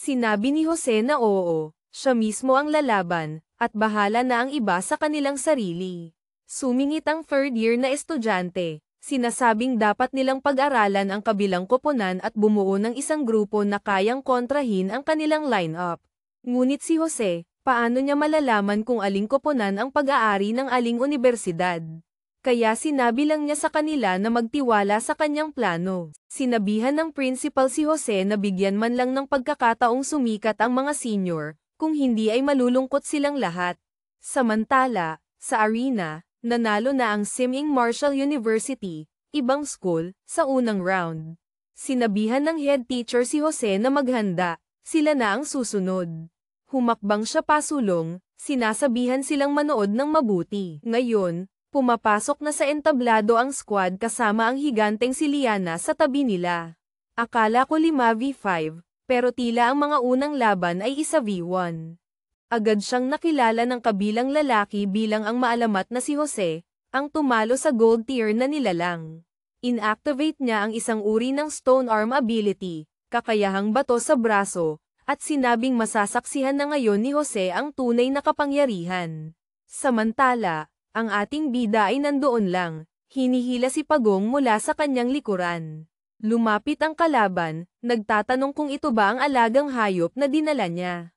Sinabi ni Jose na oo, siya mismo ang lalaban, at bahala na ang iba sa kanilang sarili. Sumingit ang third year na estudyante, sinasabing dapat nilang pag-aralan ang kabilang koponan at bumuo ng isang grupo na kayang kontrahin ang kanilang lineup. Ngunit si Jose, paano niya malalaman kung aling koponan ang pag-aari ng aling unibersidad? Kaya sinabi lang niya sa kanila na magtiwala sa kanyang plano. Sinabihan ng principal si Jose na bigyan man lang ng pagkakataong sumikat ang mga senior, kung hindi ay malulungkot silang lahat. Samantala, sa arena, nanalo na ang Siming Marshall University, ibang school, sa unang round. Sinabihan ng head teacher si Jose na maghanda, sila na ang susunod. Humakbang siya pasulong, sinasabihan silang manood ng mabuti. Ngayon, pumapasok na sa entablado ang squad kasama ang higanteng si Liana sa tabi nila. Akala ko 5v5, pero tila ang mga unang laban ay 1v1. Agad siyang nakilala ng kabilang lalaki bilang ang maalamat na si Jose, ang tumalo sa gold tier na nilalang. Inactivate niya ang isang uri ng stone arm ability, kakayahang bato sa braso, at sinabing masasaksihan na ngayon ni Jose ang tunay na kapangyarihan. Samantala, ang ating bida ay nandoon lang, hinihila si Pagong mula sa kanyang likuran. Lumapit ang kalaban, nagtatanong kung ito ba ang alagang hayop na dinala niya.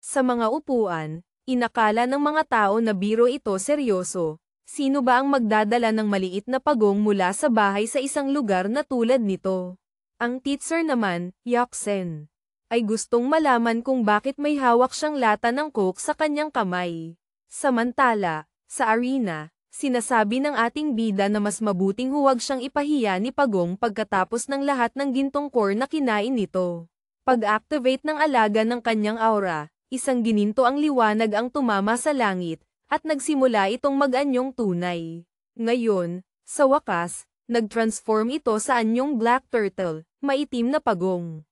Sa mga upuan, inakala ng mga tao na biro ito seryoso. Sino ba ang magdadala ng maliit na pagong mula sa bahay sa isang lugar na tulad nito? Ang teacher naman, Yaksen, ay gustong malaman kung bakit may hawak siyang lata ng coke sa kanyang kamay. Samantala, sa arena, sinasabi ng ating bida na mas mabuting huwag siyang ipahiya ni Pagong pagkatapos ng lahat ng gintong core na kinain nito. Pag-activate ng alaga ng kanyang aura, isang gininto ang liwanag ang tumama sa langit, at nagsimula itong mag-anyong tunay. Ngayon, sa wakas, nag-transform ito sa anyong black turtle, maitim na Pagong.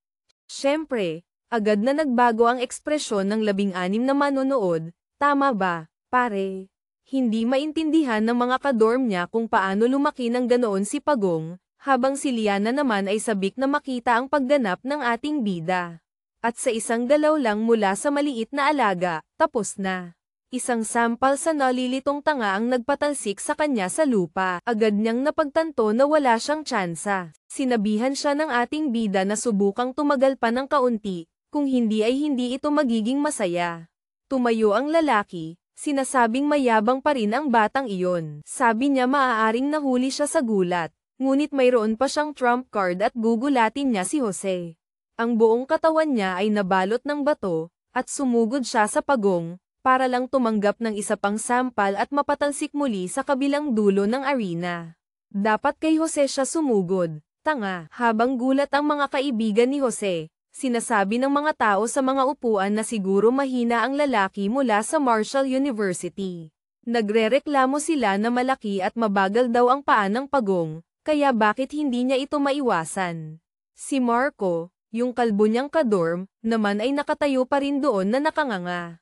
Siyempre, agad na nagbago ang ekspresyon ng 16 na manonood. Tama ba, pare? Hindi maintindihan ng mga kadorm niya kung paano lumaki ng ganoon si Pagong, habang si Liana naman ay sabik na makita ang pagganap ng ating bida. At sa isang galaw lang mula sa maliit na alaga, tapos na. Isang sampal sa nalilitong tanga ang nagpatalsik sa kanya sa lupa. Agad niyang napagtanto na wala siyang tsansa. Sinabihan siya ng ating bida na subukang tumagal pa ng kaunti, kung hindi ay hindi ito magiging masaya. Tumayo ang lalaki. Sinasabing mayabang pa rin ang batang iyon. Sabi niya maaaring nahuli siya sa gulat, ngunit mayroon pa siyang trump card at gugulatin niya si Jose. Ang buong katawan niya ay nabalot ng bato, at sumugod siya sa Pagong, para lang tumanggap ng isa pang sampal at mapatalsik muli sa kabilang dulo ng arena. Dapat kay Jose siya sumugod, tanga. Habang gulat ang mga kaibigan ni Jose, sinasabi ng mga tao sa mga upuan na siguro mahina ang lalaki mula sa Marshall University. Nagrereklamo sila na malaki at mabagal daw ang paa ng Pagong, kaya bakit hindi niya ito maiwasan? Si Marco, yung kalbo niyang kadorm, naman ay nakatayo pa rin doon na nakanganga.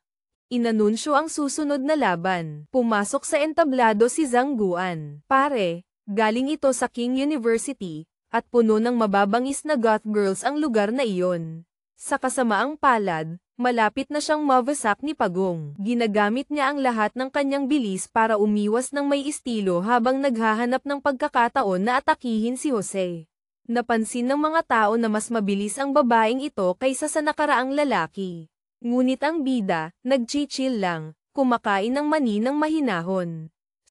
Inanunsyo ang susunod na laban. Pumasok sa entablado si Zhang Guan. Pare, galing ito sa King University, at puno ng mababangis na goth girls ang lugar na iyon. Sa kasamaang palad, malapit na siyang mawasak ni Pagong. Ginagamit niya ang lahat ng kanyang bilis para umiwas ng may estilo habang naghahanap ng pagkakataon na atakihin si Jose. Napansin ng mga tao na mas mabilis ang babaeng ito kaysa sa nakaraang lalaki. Ngunit ang bida, nag-chill lang, kumakain ng mani ng mahinahon.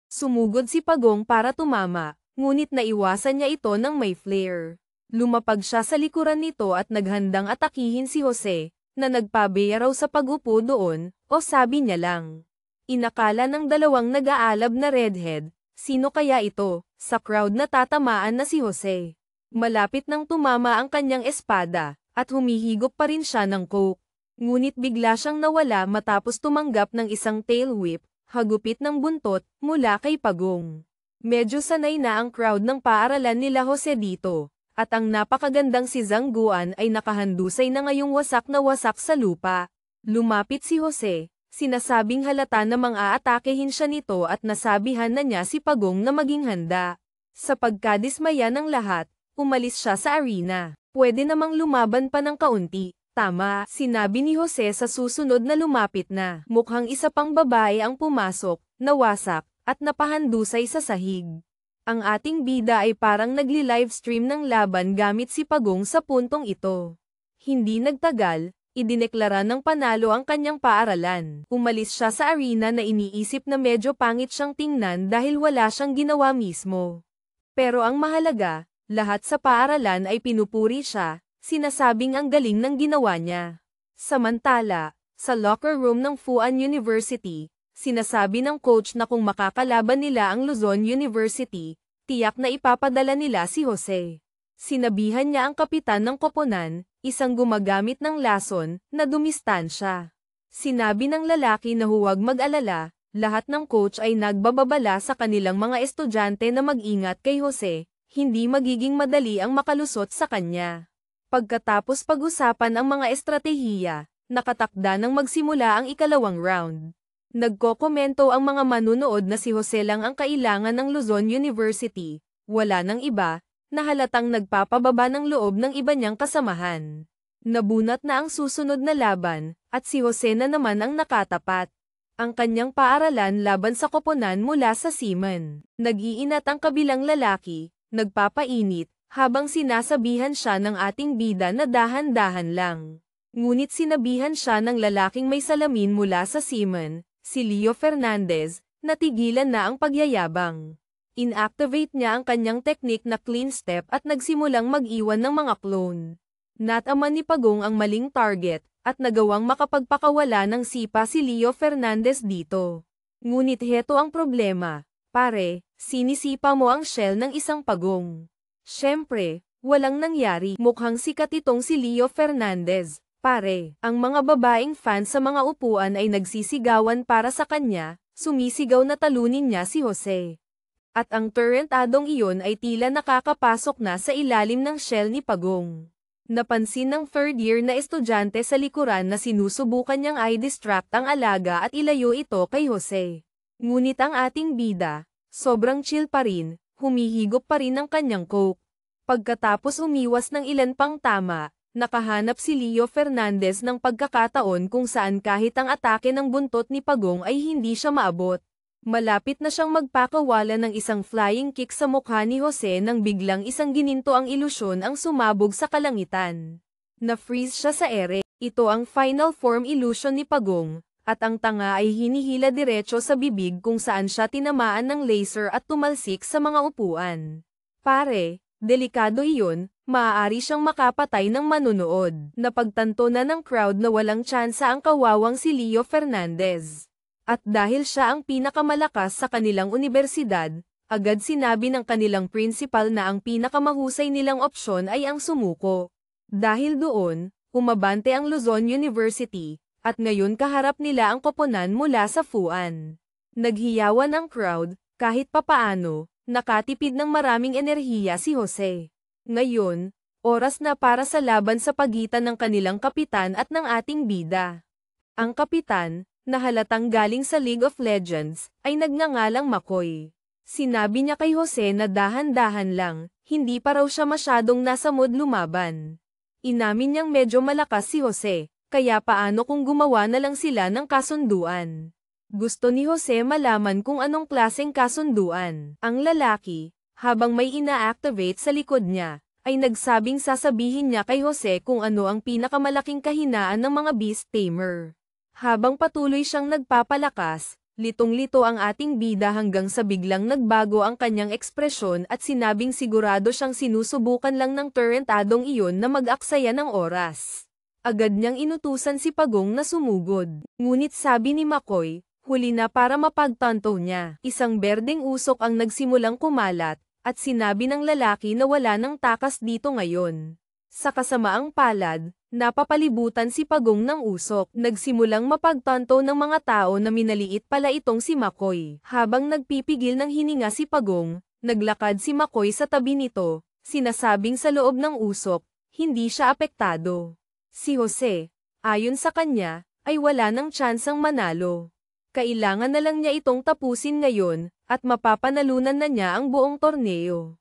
Sumugod si Pagong para tumama. Ngunit naiwasan niya ito ng may flare. Lumapag siya sa likuran nito at naghandang atakihin si Jose, na nagpabeya raw sa pag-upo doon, o sabi niya lang. Inakala ng dalawang nag-aalab na redhead, sino kaya ito, sa crowd na tatamaan na si Jose. Malapit nang tumama ang kanyang espada, at humihigop pa rin siya ng coke. Ngunit bigla siyang nawala matapos tumanggap ng isang tail whip, hagupit ng buntot, mula kay Pagong. Medyo sanay na ang crowd ng paaralan nila Jose dito, at ang napakagandang si Zhang Guan ay nakahandusay na ngayong wasak na wasak sa lupa. Lumapit si Jose, sinasabing halata na mang-aatakehin siya nito at nasabihan na niya si Pagong na maging handa. Sa pagkadismaya ng lahat, umalis siya sa arena. Pwede namang lumaban pa ng kaunti, Tama, sinabi ni Jose sa susunod na lumapit na. Mukhang isa pang babae ang pumasok, nawasak, at napahandusay sa sahig. Ang ating bida ay parang nagli-livestream ng laban gamit si Pagong sa puntong ito. Hindi nagtagal, idineklara ng panalo ang kanyang paaralan. Umalis siya sa arena na iniisip na medyo pangit siyang tingnan dahil wala siyang ginawa mismo. Pero ang mahalaga, lahat sa paaralan ay pinupuri siya, sinasabing ang galing ng ginawa niya. Samantala, sa locker room ng Fuan University, sinasabi ng coach na kung makakalaban nila ang Luzon University, tiyak na ipapadala nila si Jose. Sinabihan niya ang kapitan ng koponan, isang gumagamit ng lason, na dumistansya. Sinabi ng lalaki na huwag mag-alala, lahat ng coach ay nagbababala sa kanilang mga estudyante na mag-ingat kay Jose, hindi magiging madali ang makalusot sa kanya. Pagkatapos pag-usapan ang mga estratehiya, nakatakda nang magsimula ang ikalawang round. Nagkokomento ang mga manunood na si Jose lang ang kailangan ng Luzon University, wala nang iba, na halatang nagpapababa ng loob ng iba niyang kasamahan. Nabunat na ang susunod na laban, at si Jose na naman ang nakatapat. Ang kanyang paaralan laban sa koponan mula sa Seaman. Nag-iinat ang kabilang lalaki, nagpapainit, habang sinasabihan siya ng ating bida na dahan-dahan lang. Ngunit sinabihan siya ng lalaking may salamin mula sa Seaman, si Leo Fernandez, na tigilan na ang pagyayabang. Inactivate niya ang kanyang teknik na clean step at nagsimulang mag-iwan ng mga clone. Natama ni Pagong ang maling target, at nagawang makapagpakawala ng sipa si Leo Fernandez dito. Ngunit heto ang problema, pare, sinisipa mo ang shell ng isang Pagong. Siyempre, walang nangyari. Mukhang sikat itong si Leo Fernandez, pare. Ang mga babaeng fans sa mga upuan ay nagsisigawan para sa kanya, sumisigaw na talunin niya si Jose. At ang turretadong iyon ay tila nakakapasok na sa ilalim ng shell ni Pagong. Napansin ng third year na estudyante sa likuran na sinusubukan niyang i-distract ang alaga at ilayo ito kay Jose. Ngunit ang ating bida, sobrang chill pa rin, humihigop pa rin ang kanyang coke. Pagkatapos umiwas ng ilan pang tama, nakahanap si Leo Fernandez ng pagkakataon kung saan kahit ang atake ng buntot ni Pagong ay hindi siya maabot. Malapit na siyang magpakawala ng isang flying kick sa mukha ni Jose nang biglang isang gininto ang ilusyon ang sumabog sa kalangitan. Na-freeze siya sa ere. Ito ang final form illusion ni Pagong, at ang tanga ay hinihila diretso sa bibig kung saan siya tinamaan ng laser at tumalsik sa mga upuan. Pare, delikado iyon, maaari siyang makapatay ng manunood. Napagtanto na ng crowd na walang tsansa ang kawawang si Leo Fernandez. At dahil siya ang pinakamalakas sa kanilang unibersidad, agad sinabi ng kanilang principal na ang pinakamahusay nilang opsyon ay ang sumuko. Dahil doon, umabante ang Luzon University, at ngayon kaharap nila ang koponan mula sa Fuan. Naghiyawan ang crowd, kahit papaano, nakatipid ng maraming enerhiya si Jose. Ngayon, oras na para sa laban sa pagitan ng kanilang kapitan at ng ating bida. Ang kapitan, na halatang galing sa League of Legends, ay nagngangalang McCoy. Sinabi niya kay Jose na dahan-dahan lang, hindi pa raw siya masyadong nasa mood lumaban. Inamin niyang medyo malakas si Jose, kaya paano kung gumawa na lang sila ng kasunduan. Gusto ni Jose malaman kung anong klaseng kasunduan. Ang lalaki, habang may ina-activate sa likod niya, ay nagsabing sasabihin niya kay Jose kung ano ang pinakamalaking kahinaan ng mga beast tamer. Habang patuloy siyang nagpapalakas, litong-lito ang ating bida hanggang sa biglang nagbago ang kanyang ekspresyon at sinabing sigurado siyang sinusubukan lang ng turretadong iyon na mag-aksaya ng oras. Agad niyang inutusan si Pagong na sumugod. Ngunit sabi ni McCoy, huli na para mapagtanto niya. Isang berdeng usok ang nagsimulang kumalat, at sinabi ng lalaki na wala nang takas dito ngayon. Sa kasamaang palad, napapalibutan si Pagong ng usok. Nagsimulang mapagtanto ng mga tao na minaliit pala itong si McCoy. Habang nagpipigil ng hininga si Pagong, naglakad si McCoy sa tabi nito, sinasabing sa loob ng usok, hindi siya apektado. Si Jose, ayon sa kanya, ay wala nang tsansang manalo. Kailangan na lang niya itong tapusin ngayon, at mapapanalunan na niya ang buong torneo.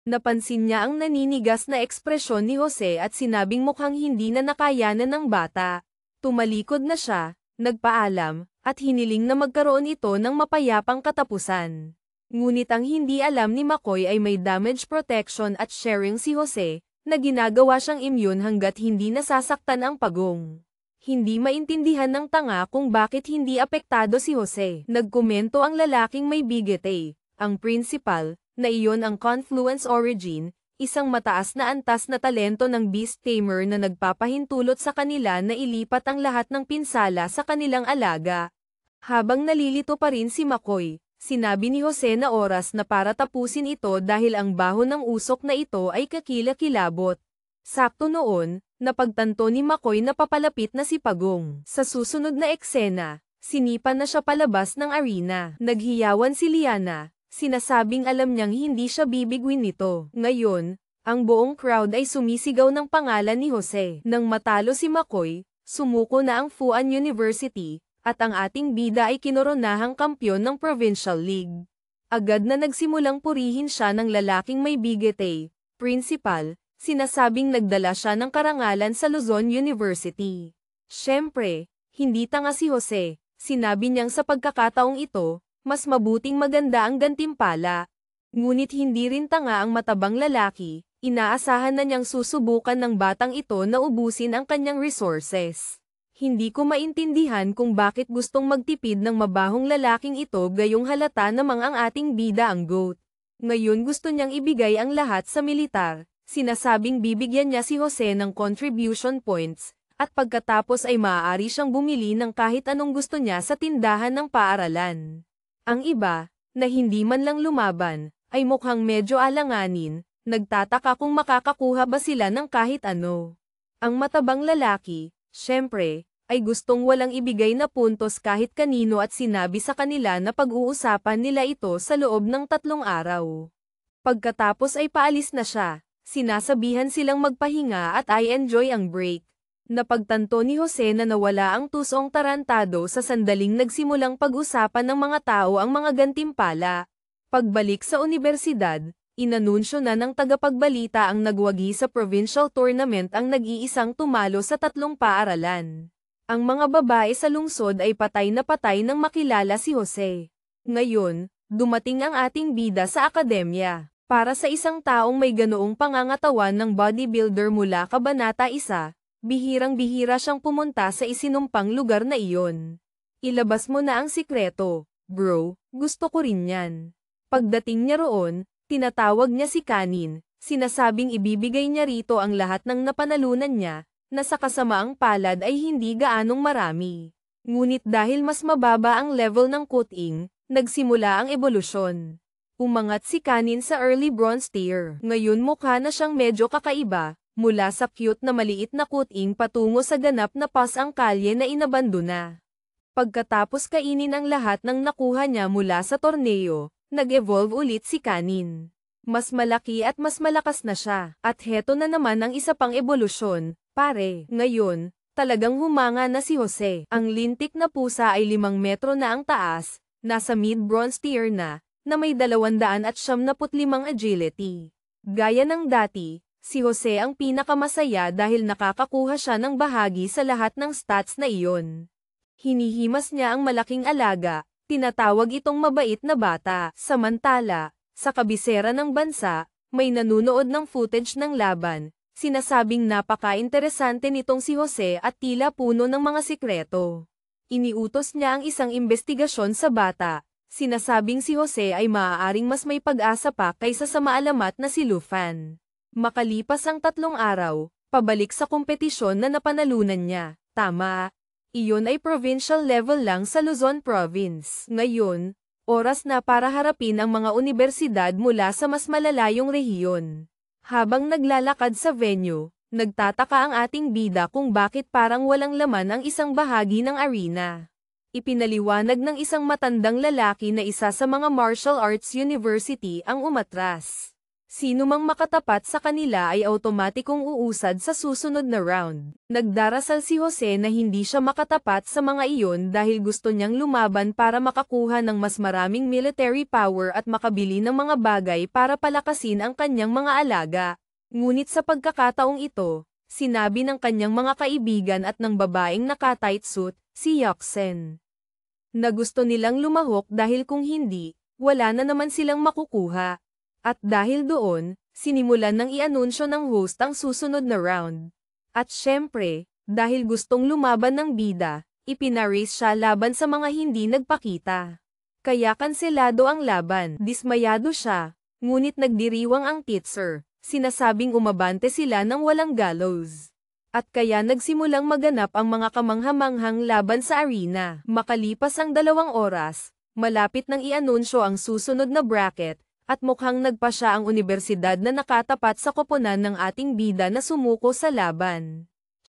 Napansin niya ang naninigas na ekspresyon ni Jose at sinabing mukhang hindi na nakayanan ng bata. Tumalikod na siya, nagpaalam, at hiniling na magkaroon ito ng mapayapang katapusan. Ngunit ang hindi alam ni McCoy ay may damage protection at sharing si Jose, na ginagawa siyang immune hanggat hindi nasasaktan ang pagong. Hindi maintindihan ng tanga kung bakit hindi apektado si Jose. Nagkomento ang lalaking may bigete, ang principal, na iyon ang Confluence Origin, isang mataas na antas na talento ng Beast Tamer na nagpapahintulot sa kanila na ilipat ang lahat ng pinsala sa kanilang alaga. Habang nalilito pa rin si McCoy, sinabi ni Jose na oras na para tapusin ito dahil ang baho ng usok na ito ay kakilakilabot. Sakto noon, napagtanto ni McCoy na papalapit na si Pagong. Sa susunod na eksena, sinipan na siya palabas ng arena. Naghiyawan si Liana. Sinasabing alam niyang hindi siya bibigwin nito. Ngayon, ang buong crowd ay sumisigaw ng pangalan ni Jose. Nang matalo si McCoy, sumuko na ang Fuan University, at ang ating bida ay kinoronahang kampyon ng Provincial League. Agad na nagsimulang purihin siya ng lalaking may bigete, principal, sinasabing nagdala siya ng karangalan sa Luzon University. Siyempre, hindi tanga si Jose, sinabi niyang sa pagkakataong ito, mas mabuting maganda ang gantimpala. Ngunit hindi rin tanga ang matabang lalaki, inaasahan na niyang susubukan ng batang ito na ubusin ang kanyang resources. Hindi ko maintindihan kung bakit gustong magtipid ng mabahong lalaking ito gayong halata namang ang ating bida ang GOAT. Ngayon gusto niyang ibigay ang lahat sa militar, sinasabing bibigyan niya si Jose ng contribution points, at pagkatapos ay maaari siyang bumili ng kahit anong gusto niya sa tindahan ng paaralan. Ang iba, na hindi man lang lumaban, ay mukhang medyo alanganin, nagtataka kung makakakuha ba sila ng kahit ano. Ang matabang lalaki, syempre, ay gustong walang ibigay na puntos kahit kanino at sinabi sa kanila na pag-uusapan nila ito sa loob ng 3 araw. Pagkatapos ay paalis na siya, sinasabihan silang magpahinga at ay enjoy ang break. Napagtanto ni Jose na nawala ang tusong tarantado sa sandaling nagsimulang pag-usapan ng mga tao ang mga gantimpala. Pagbalik sa universidad, inanunsyo na ng tagapagbalita ang nagwagi sa provincial tournament ang nag-iisang tumalo sa 3 paaralan. Ang mga babae sa lungsod ay patay na patay nang makilala si Jose. Ngayon, dumating ang ating bida sa akademya. Para sa isang taong may ganoong pangangatawan ng bodybuilder mula Kabanata 1, bihirang-bihira siyang pumunta sa isinumpang lugar na iyon. Ilabas mo na ang sikreto, bro, gusto ko rin yan. Pagdating niya roon, tinatawag niya si Kanin, sinasabing ibibigay niya rito ang lahat ng napanalunan niya, na sa kasamaang palad ay hindi gaanong marami. Ngunit dahil mas mababa ang level ng Kuting, nagsimula ang ebolusyon. Umangat si Kanin sa early bronze tier. Ngayon mukha na siyang medyo kakaiba, mula sa cute na maliit na kuting patungo sa ganap na pas ang kalye na inabandona. Pagkatapos kainin ang lahat ng nakuha niya mula sa torneo, nag-evolve ulit si Kanin. Mas malaki at mas malakas na siya. At heto na naman ang isa pang ebolusyon, pare. Ngayon, talagang humanga na si Jose. Ang lintik na pusa ay 5 metro na ang taas, nasa mid-bronze tier na may 275 agility. Gaya ng dati, si Jose ang pinakamasaya dahil nakakakuha siya ng bahagi sa lahat ng stats na iyon. Hinihimas niya ang malaking alaga, tinatawag itong mabait na bata. Samantala, sa kabisera ng bansa, may nanunood ng footage ng laban, sinasabing napaka-interesante nitong si Jose at tila puno ng mga sikreto. Iniutos niya ang isang investigasyon sa bata, sinasabing si Jose ay maaaring mas may pag-asa pa kaysa sa maalamat na si Lufan. Makalipas ang 3 araw, pabalik sa kompetisyon na napanalunan niya. Tama. Iyon ay provincial level lang sa Luzon Province. Ngayon, oras na para harapin ang mga universidad mula sa mas malalayong rehiyon. Habang naglalakad sa venue, nagtataka ang ating bida kung bakit parang walang laman ang isang bahagi ng arena. Ipinaliwanag ng isang matandang lalaki na isa sa mga martial arts university ang umatras. Sino mang makatapat sa kanila ay automatikong uusad sa susunod na round. Nagdarasal si Jose na hindi siya makatapat sa mga iyon dahil gusto niyang lumaban para makakuha ng mas maraming military power at makabili ng mga bagay para palakasin ang kanyang mga alaga. Ngunit sa pagkakataong ito, sinabi ng kanyang mga kaibigan at ng babaeng naka-tight suit, si Yoxen, na gusto nilang lumahok dahil kung hindi, wala na naman silang makukuha. At dahil doon, sinimulan ng i-anunsyo ng host ang susunod na round. At syempre, dahil gustong lumaban ng bida, ipinarace siya laban sa mga hindi nagpakita. Kaya kanselado ang laban. Dismayado siya, ngunit nagdiriwang ang titser, sinasabing umabante sila ng walang gallows. At kaya nagsimulang maganap ang mga kamanghamanghang laban sa arena. Makalipas ang 2 oras, malapit nang i-anunsyo ang susunod na bracket, at mukhang nagpa siya ang universidad na nakatapat sa koponan ng ating bida na sumuko sa laban.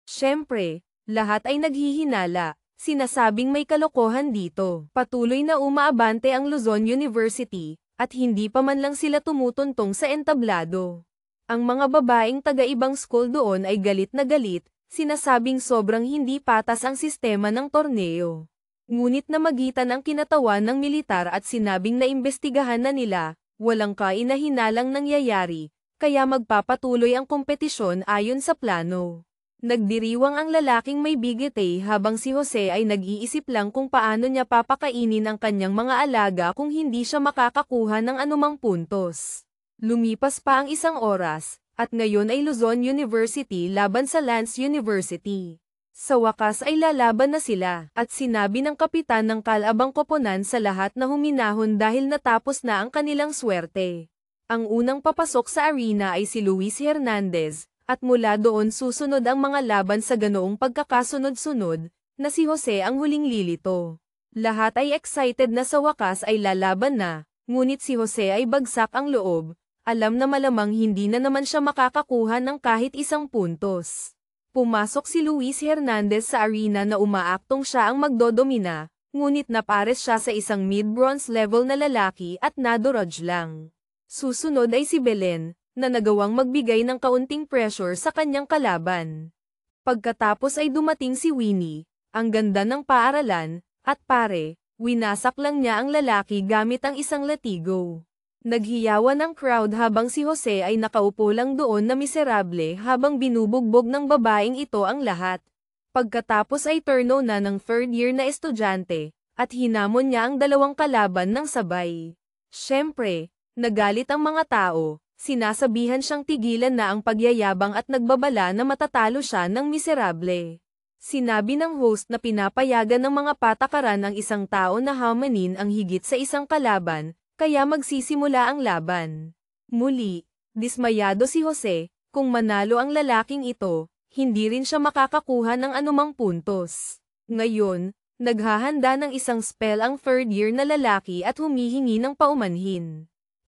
Siyempre, lahat ay naghihinala, sinasabing may kalokohan dito. Patuloy na umaabante ang Luzon University, at hindi pa man lang sila tumutuntong sa entablado. Ang mga babaeng taga-ibang school doon ay galit na galit, sinasabing sobrang hindi patas ang sistema ng torneo. Ngunit namagitan ang kinatawan ng militar at sinabing naimbestigahan na nila, walang kahinahinalang nangyayari, kaya magpapatuloy ang kompetisyon ayon sa plano. Nagdiriwang ang lalaking may bigete habang si Jose ay nag-iisip lang kung paano niya papakainin ang kanyang mga alaga kung hindi siya makakakuha ng anumang puntos. Lumipas pa ang 1 oras, at ngayon ay Luzon University laban sa Lance University. Sa wakas ay lalaban na sila, at sinabi ng kapitan ng kalabang koponan sa lahat na huminahon dahil natapos na ang kanilang swerte. Ang unang papasok sa arena ay si Luis Hernandez, at mula doon susunod ang mga laban sa ganoong pagkakasunod-sunod, na si Jose ang huling lilito. Lahat ay excited na sa wakas ay lalaban na, ngunit si Jose ay bagsak ang loob, alam na malamang hindi na naman siya makakakuha ng kahit 1 puntos. Pumasok si Luis Hernandez sa arena na umaaktong siya ang magdodomina, ngunit napares siya sa isang mid-bronze level na lalaki at nadodge lang. Susunod ay si Belen, na nagawang magbigay ng kaunting pressure sa kanyang kalaban. Pagkatapos ay dumating si Winnie, ang ganda ng paaralan, at pare, winasak lang niya ang lalaki gamit ang isang latigo. Naghiyawan ang crowd habang si Jose ay nakaupo lang doon na miserable habang binubugbog ng babaeng ito ang lahat. Pagkatapos ay turno na ng 3rd year na estudyante, at hinamon niya ang 2 kalaban ng sabay. Siyempre, nagalit ang mga tao, sinasabihan siyang tigilan na ang pagyayabang at nagbabala na matatalo siya ng miserable. Sinabi ng host na pinapayagan ng mga patakaran ang isang tao na hamanin ang higit sa isang kalaban, kaya magsisimula ang laban. Muli, dismayado si Jose, kung manalo ang lalaking ito, hindi rin siya makakakuha ng anumang puntos. Ngayon, naghahanda ng isang spell ang 3rd year na lalaki at humihingi ng paumanhin.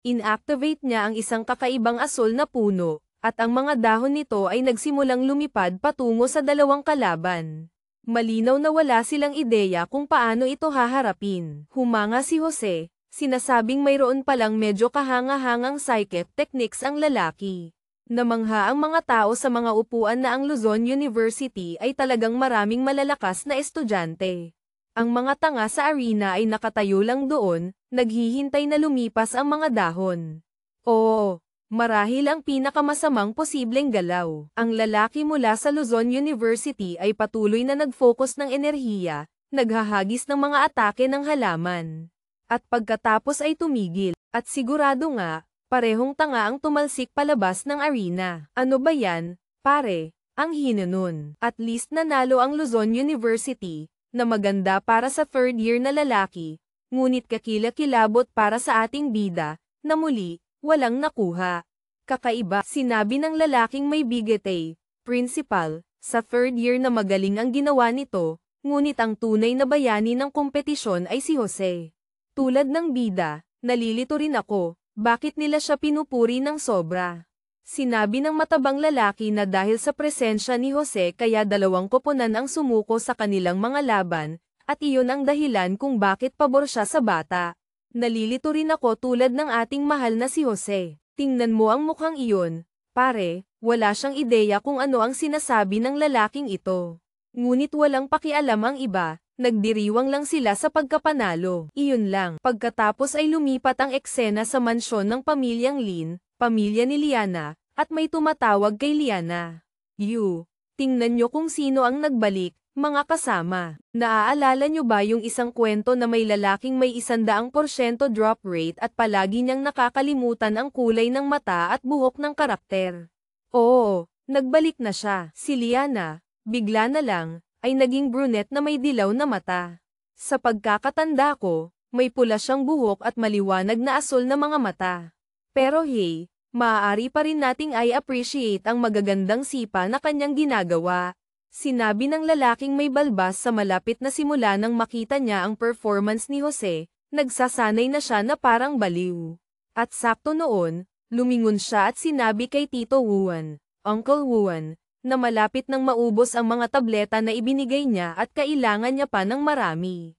Inactivate niya ang isang kakaibang asol na puno, at ang mga dahon nito ay nagsimulang lumipad patungo sa 2 kalaban. Malinaw na wala silang ideya kung paano ito haharapin. Humanga si Jose, sinasabing mayroon palang medyo kahanga-hangang psychic techniques ang lalaki. Namangha ang mga tao sa mga upuan na ang Luzon University ay talagang maraming malalakas na estudyante. Ang mga tanga sa arena ay nakatayo lang doon, naghihintay na lumipas ang mga dahon. Oo, marahil ang pinakamasamang posibleng galaw. Ang lalaki mula sa Luzon University ay patuloy na nag-focus ng enerhiya, naghahagis ng mga atake ng halaman. At pagkatapos ay tumigil, at sigurado nga, parehong tanga ang tumalsik palabas ng arena. Ano ba yan, pare? Ang hina nun. At least nanalo ang Luzon University, na maganda para sa 3rd year na lalaki, ngunit kakilakilabot para sa ating bida, na muli, walang nakuha. Kakaiba, sinabi ng lalaking may bigete, principal, sa 3rd year na magaling ang ginawa nito, ngunit ang tunay na bayani ng kompetisyon ay si Jose. Tulad ng bida, nalilito rin ako, bakit nila siya pinupuri ng sobra? Sinabi ng matabang lalaki na dahil sa presensya ni Jose kaya 2 koponan ang sumuko sa kanilang mga laban, at iyon ang dahilan kung bakit pabor siya sa bata. Nalilito rin ako tulad ng ating mahal na si Jose. Tingnan mo ang mukhang iyon, pare, wala siyang ideya kung ano ang sinasabi ng lalaking ito. Ngunit walang pakialam ang iba, nagdiriwang lang sila sa pagkapanalo. Iyon lang. Pagkatapos ay lumipat ang eksena sa mansyon ng pamilyang Lin, pamilya ni Liana, at may tumatawag kay Liana. Tingnan nyo kung sino ang nagbalik, mga kasama. Naaalala nyo ba yung isang kwento na may lalaking may 100% drop rate at palagi niyang nakakalimutan ang kulay ng mata at buhok ng karakter? Oo, nagbalik na siya. Si Liana, bigla na lang, ay naging brunette na may dilaw na mata. Sa pagkakatanda ko, may pula siyang buhok at maliwanag na asul na mga mata. Pero hey, maaari pa rin nating i-appreciate ang magagandang sipa na kanyang ginagawa. Sinabi ng lalaking may balbas sa malapit na simula nang makita niya ang performance ni Jose, nagsasanay na siya na parang baliw. At sakto noon, lumingon siya at sinabi kay Tito Wuan, Uncle Wuan, na malapit nang maubos ang mga tableta na ibinigay niya at kailangan niya pa ng marami.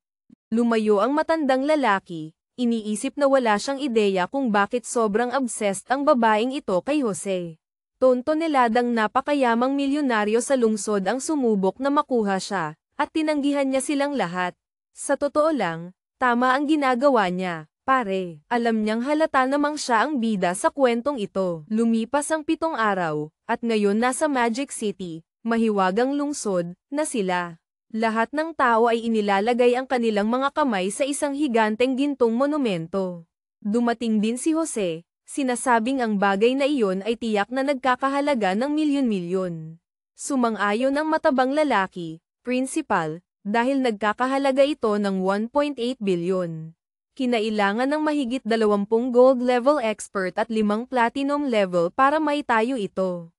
Lumayo ang matandang lalaki, iniisip na wala siyang ideya kung bakit sobrang obsessed ang babaeng ito kay Jose. Tontoneladang napakayamang milyonaryo sa lungsod ang sumubok na makuha siya, at tinanggihan niya silang lahat. Sa totoo lang, tama ang ginagawa niya, pare. Alam niyang halata namang siya ang bida sa kwentong ito. Lumipas ang 7 araw, at ngayon nasa Magic City, mahiwagang lungsod, na sila. Lahat ng tao ay inilalagay ang kanilang mga kamay sa isang higanteng gintong monumento. Dumating din si Jose. Sinasabing ang bagay na iyon ay tiyak na nagkakahalaga ng milyon-milyon. Sumang-ayon ang matabang lalaki, principal, dahil nagkakahalaga ito ng 1.8 bilyon. Kinailangan ng mahigit 20 gold level expert at 5 platinum level para maitayo ito.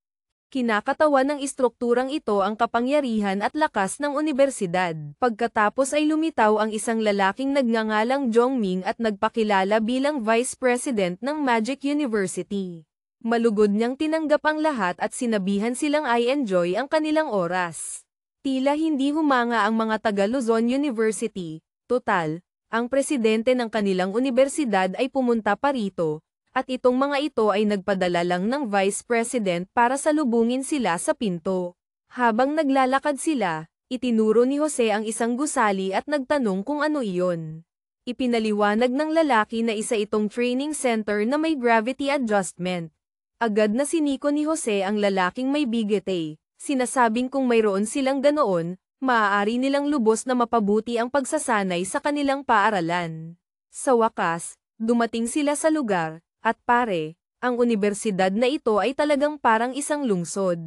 Kinakatawan ng istrukturang ito ang kapangyarihan at lakas ng unibersidad. Pagkatapos ay lumitaw ang isang lalaking nagngangalang Zhongming at nagpakilala bilang Vice President ng Magic University. Malugod niyang tinanggap ang lahat at sinabihan silang i-enjoy ang kanilang oras. Tila hindi humanga ang mga taga Luzon University. Total, ang presidente ng kanilang universidad ay pumunta pa rito. At itong mga ito ay nagpadala lang ng Vice President para salubungin sila sa pinto. Habang naglalakad sila, itinuro ni Jose ang isang gusali at nagtanong kung ano iyon. Ipinaliwanag ng lalaki na isa itong training center na may gravity adjustment. Agad na siniko ni Jose ang lalaking may bigete, sinasabing kung mayroon silang ganoon, maaari nilang lubos na mapabuti ang pagsasanay sa kanilang paaralan. Sa wakas, dumating sila sa lugar. At pare, ang universidad na ito ay talagang parang isang lungsod.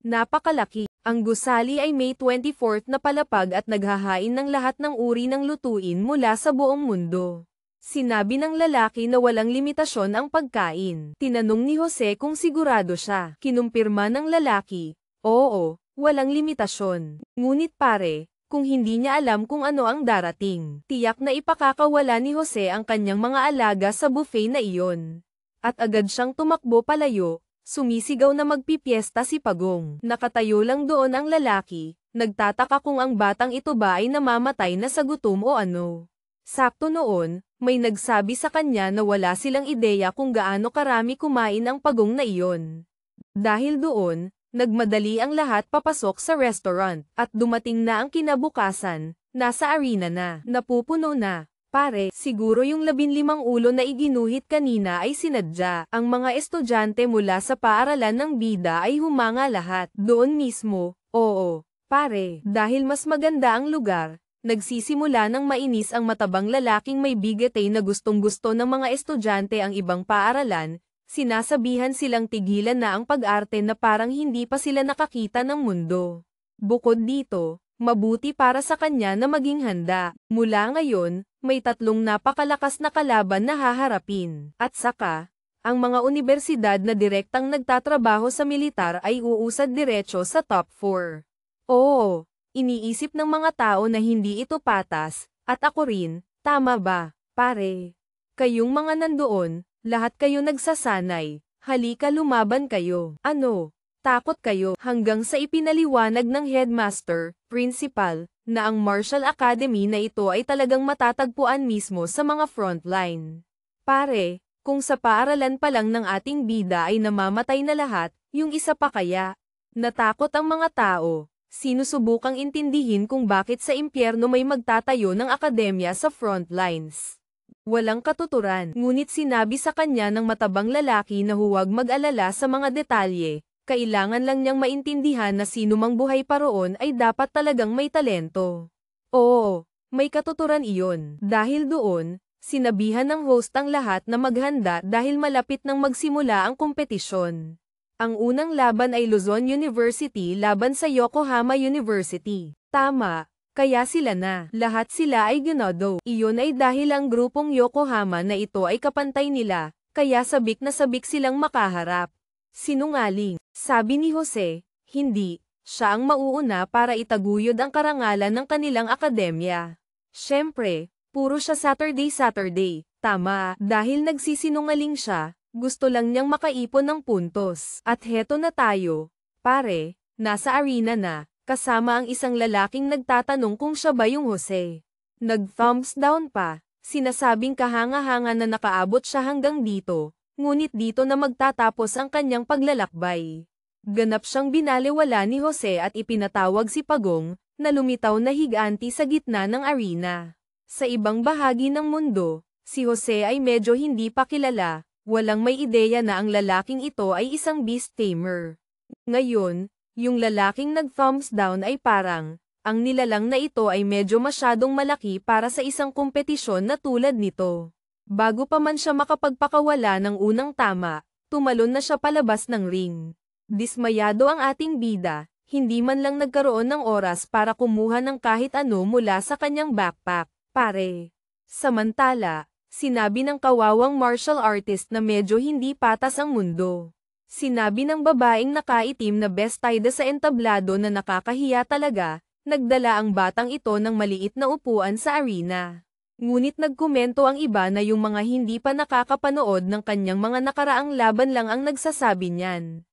Napakalaki. Ang gusali ay May 24 na palapag at naghahain ng lahat ng uri ng lutuin mula sa buong mundo. Sinabi ng lalaki na walang limitasyon ang pagkain. Tinanong ni Jose kung sigurado siya. Kinumpirma ng lalaki, oo, walang limitasyon. Ngunit pare, kung hindi niya alam kung ano ang darating, tiyak na ipakakawala ni Jose ang kanyang mga alaga sa buffet na iyon. At agad siyang tumakbo palayo, sumisigaw na magpipiesta si Pagong. Nakatayo lang doon ang lalaki, nagtataka kung ang batang ito ba ay namamatay na sa gutom o ano. Sakto noon, may nagsabi sa kanya na wala silang ideya kung gaano karami kumain ang Pagong na iyon. Dahil doon, nagmadali ang lahat papasok sa restaurant, at dumating na ang kinabukasan, nasa arena na, napupuno na. Pare, siguro yung 15 ulo na iginuhit kanina ay sinadya. Ang mga estudyante mula sa paaralan ng bida ay humanga lahat. Doon mismo, oo, pare, dahil mas maganda ang lugar, nagsisimula ng mainis ang matabang lalaking may bigete na gustong-gusto ng mga estudyante ang ibang paaralan. Sinasabihan silang tigilan na ang pag-arte na parang hindi pa sila nakakita ng mundo. Bukod dito, mabuti para sa kanya na maging handa. Mula ngayon, may 3 napakalakas na kalaban na haharapin. At saka, ang mga universidad na direktang nagtatrabaho sa militar ay uusad diretso sa top 4. Oo, iniisip ng mga tao na hindi ito patas, at ako rin, tama ba, pare? Kayong mga nandoon, lahat kayo nagsasanay, halika lumaban kayo. Ano? Takot kayo? Hanggang sa ipinaliwanag ng headmaster, principal, na ang martial academy na ito ay talagang matatagpuan mismo sa mga frontline. Pare, Kung sa paaralan pa lang ng ating bida ay namamatay na lahat, yung isa pa kaya? Natakot ang mga tao. Sinusubukang intindihin kung bakit sa impyerno may magtatayo ng akademya sa front lines. Walang katuturan, ngunit sinabi sa kanya ng matabang lalaki na huwag mag-alala sa mga detalye. Kailangan lang niyang maintindihan na sino mang buhay pa roon ay dapat talagang may talento. Oo, may katuturan iyon. Dahil doon, sinabihan ng host ang lahat na maghanda dahil malapit nang magsimula ang kompetisyon. Ang unang laban ay Luzon University laban sa Yokohama University. Tama, kaya sila na. Lahat sila ay ganado. Iyon ay dahil ang grupong Yokohama na ito ay kapantay nila, kaya sabik na sabik silang makaharap. Sinungaling, sabi ni Jose, hindi, siya ang mauuna para itaguyod ang karangalan ng kanilang akademya. Siyempre, puro siya Saturday, tama, dahil nagsisinungaling siya, gusto lang niyang makaipon ng puntos. At heto na tayo, pare, nasa arena na, kasama ang isang lalaking nagtatanong kung siya ba yung Jose. Nag-thumbs down pa, sinasabing kahanga-hanga na nakaabot siya hanggang dito, ngunit dito na magtatapos ang kanyang paglalakbay. Ganap siyang binaliwala ni Jose at ipinatawag si Pagong, na lumitaw na higanti sa gitna ng arena. Sa ibang bahagi ng mundo, si Jose ay medyo hindi pa kilala, walang may ideya na ang lalaking ito ay isang beast tamer. Ngayon, yung lalaking nag-thumbs down ay parang, ang nilalang na ito ay medyo masyadong malaki para sa isang kompetisyon na tulad nito. Bago pa man siya makapagpakawala ng unang tama, tumalon na siya palabas ng ring. Dismayado ang ating bida, hindi man lang nagkaroon ng oras para kumuha ng kahit ano mula sa kanyang backpack, pare. Samantala, sinabi ng kawawang martial artist na medyo hindi patas ang mundo. Sinabi ng babaeng nakaitim na bestida sa entablado na nakakahiya talaga, nagdala ang batang ito ng maliit na upuan sa arena. Ngunit nagkomento ang iba na yung mga hindi pa nakakapanood ng kanyang mga nakaraang laban lang ang nagsasabi niyan.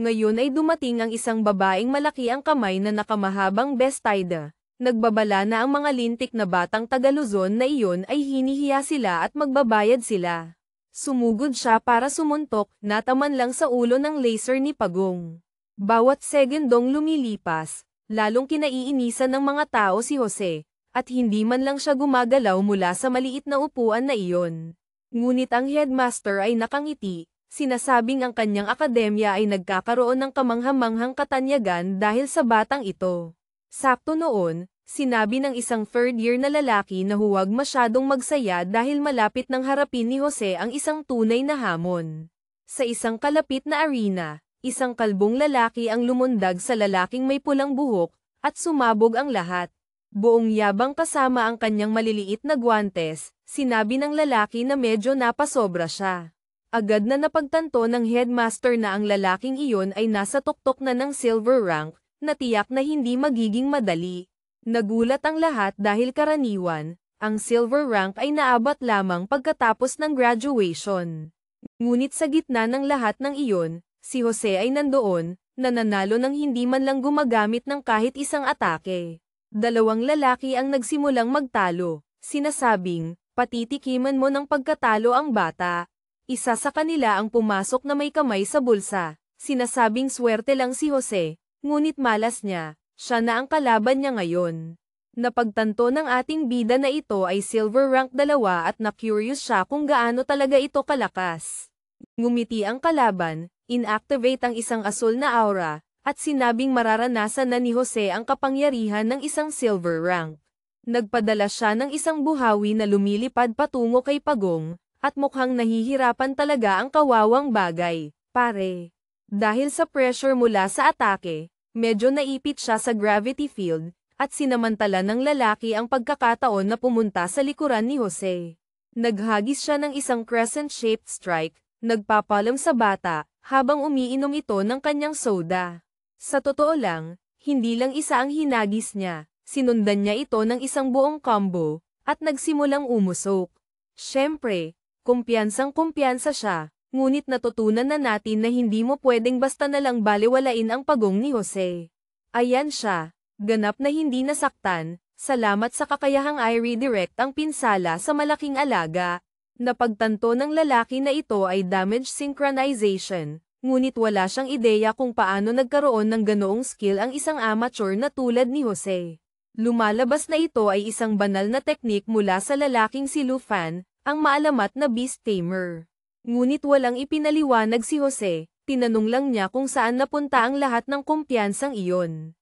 Ngayon ay dumating ang isang babaeng malaki ang kamay na nakamahabang bestida. Nagbabala na ang mga lintik na batang taga Luzon na iyon ay hinihiya sila at magbabayad sila. Sumugod siya para sumuntok, nataman lang sa ulo ng laser ni Pagong. Bawat segundong lumilipas, lalong kinaiinisan ng mga tao si Jose, at hindi man lang siya gumagalaw mula sa maliit na upuan na iyon. Ngunit ang headmaster ay nakangiti, sinasabing ang kanyang akademya ay nagkakaroon ng kamanghamanghang katanyagan dahil sa batang ito. Sakto noon, sinabi ng isang third-year na lalaki na huwag masyadong magsaya dahil malapit nang harapin ni Jose ang isang tunay na hamon. Sa isang kalapit na arena, isang kalbong lalaki ang lumundag sa lalaking may pulang buhok, at sumabog ang lahat. Buong yabang kasama ang kanyang maliliit na guwantes, sinabi ng lalaki na medyo napasobra siya. Agad na napagtanto ng headmaster na ang lalaking iyon ay nasa tuktok na ng silver rank, na tiyak na hindi magiging madali. Nagulat ang lahat dahil karaniwan, ang silver rank ay naabot lamang pagkatapos ng graduation. Ngunit sa gitna ng lahat ng iyon, si Jose ay nandoon, nananalo ng hindi man lang gumagamit ng kahit isang atake. Dalawang lalaki ang nagsimulang magtalo, sinasabing, patitikiman mo ng pagkatalo ang bata. Isa sa kanila ang pumasok na may kamay sa bulsa, sinasabing swerte lang si Jose, ngunit malas niya, siya na ang kalaban niya ngayon. Napagtanto ng ating bida na ito ay silver rank 2 at na-curious siya kung gaano talaga ito kalakas. Ngumiti ang kalaban, inactivate ang isang asul na aura, at sinabing mararanasan na ni Jose ang kapangyarihan ng isang silver rank. Nagpadala siya ng isang buhawi na lumilipad patungo kay Pagong, at mukhang nahihirapan talaga ang kawawang bagay, pare. Dahil sa pressure mula sa atake, medyo naipit siya sa gravity field, at sinamantala ng lalaki ang pagkakataon na pumunta sa likuran ni Jose. Naghagis siya ng isang crescent-shaped strike, nagpapalam sa bata, habang umiinom ito ng kanyang soda. Sa totoo lang, hindi lang isa ang hinagis niya, sinundan niya ito ng isang buong combo, at nagsimulang umusok. Siyempre, kumpiyansang-kumpiyansa siya, ngunit natutunan na natin na hindi mo pwedeng basta na lang baliwalain ang Pagong ni Jose. Ayan siya, ganap na hindi nasaktan, salamat sa kakayahang i-redirect ang pinsala sa malaking alaga. Napagtanto ng lalaki na ito ay damage synchronization, ngunit wala siyang ideya kung paano nagkaroon ng ganoong skill ang isang amateur na tulad ni Jose. Lumalabas na ito ay isang banal na teknik mula sa lalaking si Lufan, ang maalamat na beast tamer. Ngunit walang ipinaliwanag si Jose, tinanong lang niya kung saan napunta ang lahat ng kumpiyansang iyon.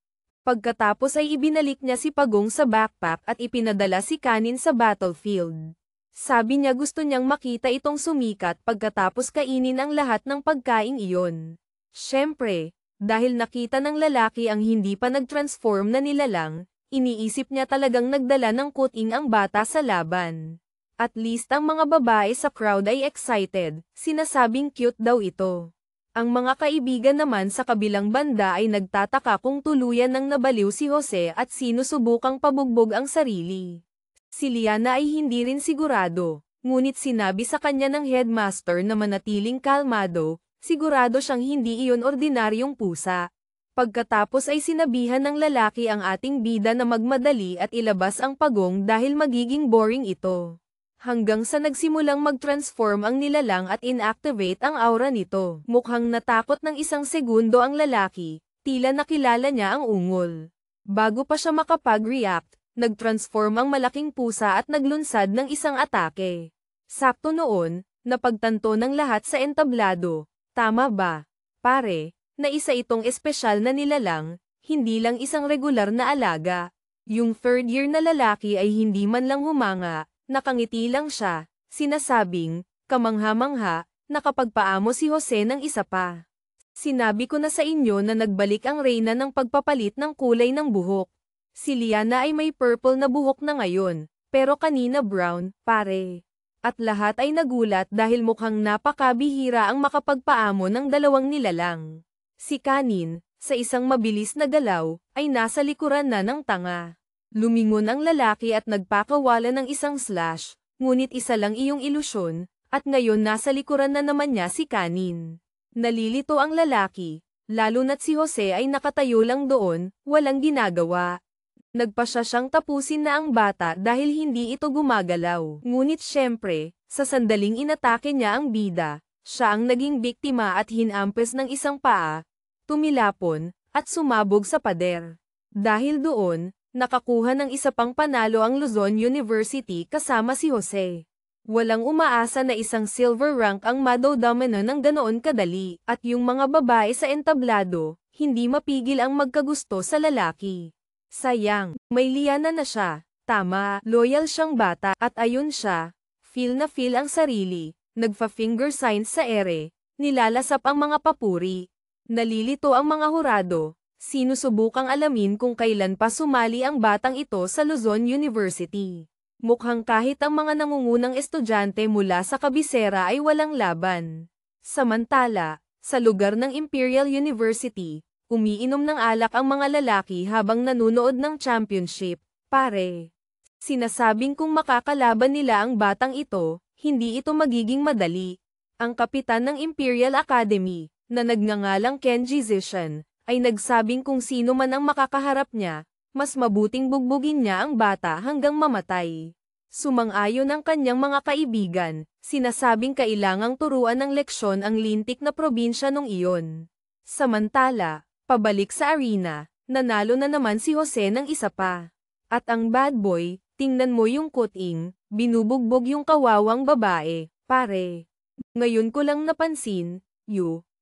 Pagkatapos ay ibinalik niya si Pagong sa backpack at ipinadala si Kanin sa battlefield. Sabi niya gusto niyang makita itong sumikat pagkatapos kainin ang lahat ng pagkaing iyon. Siyempre, dahil nakita ng lalaki ang hindi pa nag-transform na nilalang, iniisip niya talagang nagdala ng kuting ang bata sa laban. At least ang mga babae sa crowd ay excited, sinasabing cute daw ito. Ang mga kaibigan naman sa kabilang banda ay nagtataka kung tuluyan ng nabaliw si Jose at sinusubukang pabugbog ang sarili. Si Liana ay hindi rin sigurado, ngunit sinabi sa kanya ng headmaster na manatiling kalmado, sigurado siyang hindi iyon ordinaryong pusa. Pagkatapos ay sinabihan ng lalaki ang ating bida na magmadali at ilabas ang Pagong dahil magiging boring ito. Hanggang sa nagsimulang mag-transform ang nilalang at inactivate ang aura nito. Mukhang natakot ng isang segundo ang lalaki, tila nakilala niya ang ungol. Bago pa siya makapag-react, nag-transform ang malaking pusa at naglunsad ng isang atake. Sakto noon, napagtanto ng lahat sa entablado. Tama ba, pare, na isa itong espesyal na nilalang, hindi lang isang regular na alaga. Yung third year na lalaki ay hindi man lang humanga, nakangiti lang siya, sinasabing, kamangha-mangha, nakapagpaamo si Jose ng isa pa. Sinabi ko na sa inyo na nagbalik ang reyna ng pagpapalit ng kulay ng buhok. Si Liana ay may purple na buhok na ngayon, pero kanina brown, pare. At lahat ay nagulat dahil mukhang napakabihira ang makapagpaamo ng dalawang nilalang. Si Kanin, sa isang mabilis na galaw, ay nasa likuran na ng tanga. Lumingon ang lalaki at nagpakawala ng isang slash, ngunit isa lang iyong ilusyon, at ngayon nasa likuran na naman niya si Kanin. Nalilito ang lalaki, lalo na't si Jose ay nakatayo lang doon, walang ginagawa. Nagpasya siyang tapusin na ang bata dahil hindi ito gumagalaw. Ngunit syempre, sa sandaling inatake niya ang bida, siya ang naging biktima at hinampes ng isang paa, tumilapon, at sumabog sa pader. Dahil doon, nakakuha ng isa pang panalo ang Luzon University kasama si Jose. Walang umaasa na isang silver rank ang madodamano ng ganoon kadali, at yung mga babae sa entablado, hindi mapigil ang magkagusto sa lalaki. Sayang, may Liana na siya, tama, loyal siyang bata, at ayun siya, feel na feel ang sarili, nagfa-finger signs sa ere, nilalasap ang mga papuri. Nalilito ang mga hurado, sinusubukang alamin kung kailan pa sumali ang batang ito sa Luzon University. Mukhang kahit ang mga nangungunang estudyante mula sa kabisera ay walang laban. Samantala, sa lugar ng Imperial University, umiinom ng alak ang mga lalaki habang nanunood ng championship, pare. Sinasabing kung makakalaban nila ang batang ito, hindi ito magiging madali. Ang kapitan ng Imperial Academy, na nagngangalang Kenji Zishan, ay nagsabing kung sino man ang makakaharap niya, mas mabuting bugbugin niya ang bata hanggang mamatay. Sumang-ayon ang kanyang mga kaibigan, sinasabing kailangang turuan ng leksyon ang lintik na probinsya nung iyon. Samantala, pabalik sa arena, nanalo na naman si Jose ng isa pa. At ang bad boy, tingnan mo yung kuting, binubugbog yung kawawang babae, pare. Ngayon ko lang napansin,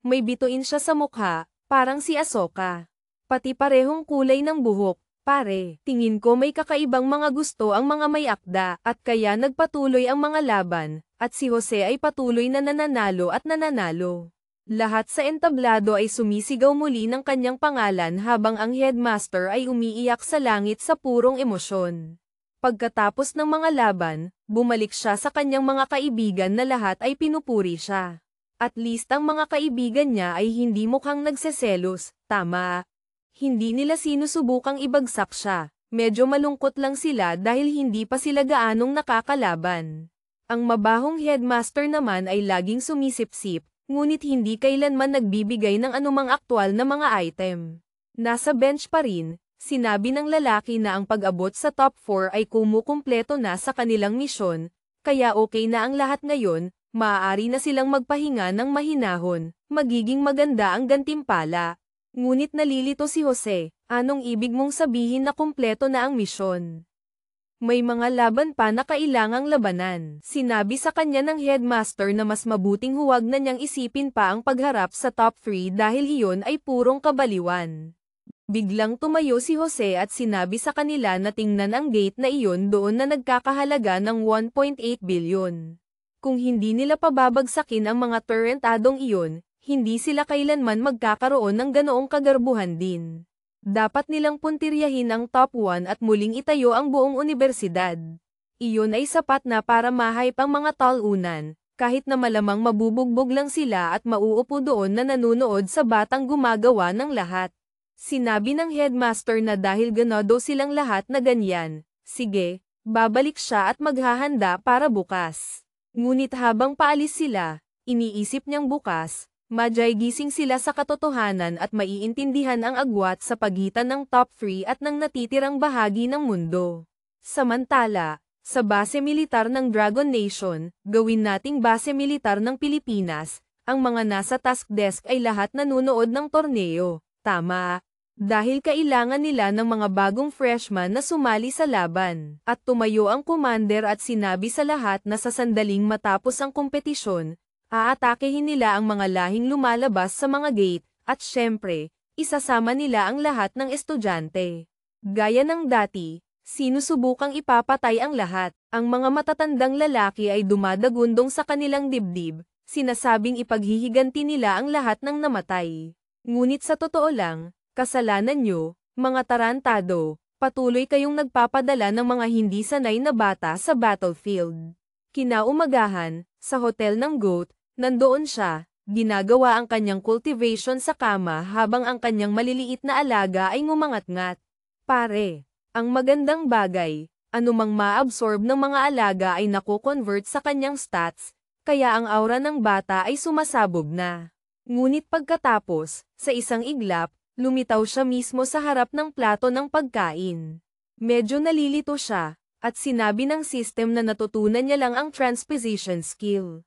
may bituin siya sa mukha, parang si Ahsoka. Pati parehong kulay ng buhok, pare. Tingin ko may kakaibang mga gusto ang mga may akda, at kaya nagpatuloy ang mga laban, at si Jose ay patuloy na nananalo at nananalo. Lahat sa entablado ay sumisigaw muli ng kanyang pangalan habang ang headmaster ay umiiyak sa langit sa purong emosyon. Pagkatapos ng mga laban, bumalik siya sa kanyang mga kaibigan na lahat ay pinupuri siya. At least ang mga kaibigan niya ay hindi mukhang nagseselos, tama. Hindi nila sinusubukang ibagsak siya, medyo malungkot lang sila dahil hindi pa sila gaanong nakakalaban. Ang mabahong headmaster naman ay laging sumisip-sip, ngunit hindi kailanman nagbibigay ng anumang aktwal na mga item. Nasa bench pa rin, sinabi ng lalaki na ang pag-abot sa top 4 ay kumukumpleto na sa kanilang misyon, kaya okay na ang lahat ngayon, maaari na silang magpahinga ng mahinahon, magiging maganda ang gantimpala. Ngunit nalilito si Jose, anong ibig mong sabihin na kumpleto na ang misyon? May mga laban pa na kailangang labanan. Sinabi sa kanya ng headmaster na mas mabuting huwag na niyang isipin pa ang pagharap sa top 3 dahil iyon ay purong kabaliwan. Biglang tumayo si Jose at sinabi sa kanila na tingnan ang gate na iyon doon na nagkakahalaga ng 1.8 bilyon. Kung hindi nila pababagsakin ang mga turretadong iyon, hindi sila kailanman magkakaroon ng ganoong kagarbuhan din. Dapat nilang puntiryahin ang top 1 at muling itayo ang buong unibersidad. Iyon ay sapat na para ma-hype ang mga talunan, kahit na malamang mabubugbog lang sila at mauupo doon na nanunood sa batang gumagawa ng lahat. Sinabi ng headmaster na dahil ganado silang lahat na ganyan, sige, babalik siya at maghahanda para bukas. Ngunit habang paalis sila, iniisip niyang bukas, Majay gising sila sa katotohanan at maiintindihan ang agwat sa pagitan ng top 3 at ng natitirang bahagi ng mundo. Samantala, sa base militar ng Dragon Nation, gawin nating base militar ng Pilipinas, ang mga nasa task desk ay lahat nanunood ng torneo, tama? Dahil kailangan nila ng mga bagong freshman na sumali sa laban. At tumayo ang commander at sinabi sa lahat na sa sandaling matapos ang kompetisyon, aatakehin nila ang mga lahing lumalabas sa mga gate, at syempre, isasama nila ang lahat ng estudyante. Gaya ng dati, sinusubukang ipapatay ang lahat. Ang mga matatandang lalaki ay dumadagundong sa kanilang dibdib, sinasabing ipaghihiganti nila ang lahat ng namatay. Ngunit sa totoo lang, kasalanan nyo, mga tarantado, patuloy kayong nagpapadala ng mga hindi sanay na bata sa battlefield. Kinaumagahan, sa hotel ng GOAT, nandoon siya, ginagawa ang kanyang cultivation sa kama habang ang kanyang maliliit na alaga ay ngumangat-ngat. Pare, ang magandang bagay, anumang ma-absorb ng mga alaga ay nako-convert sa kanyang stats, kaya ang aura ng bata ay sumasabog na. Ngunit pagkatapos, sa isang iglap, lumitaw siya mismo sa harap ng plato ng pagkain. Medyo nalilito siya, at sinabi ng system na natutunan niya lang ang transposition skill.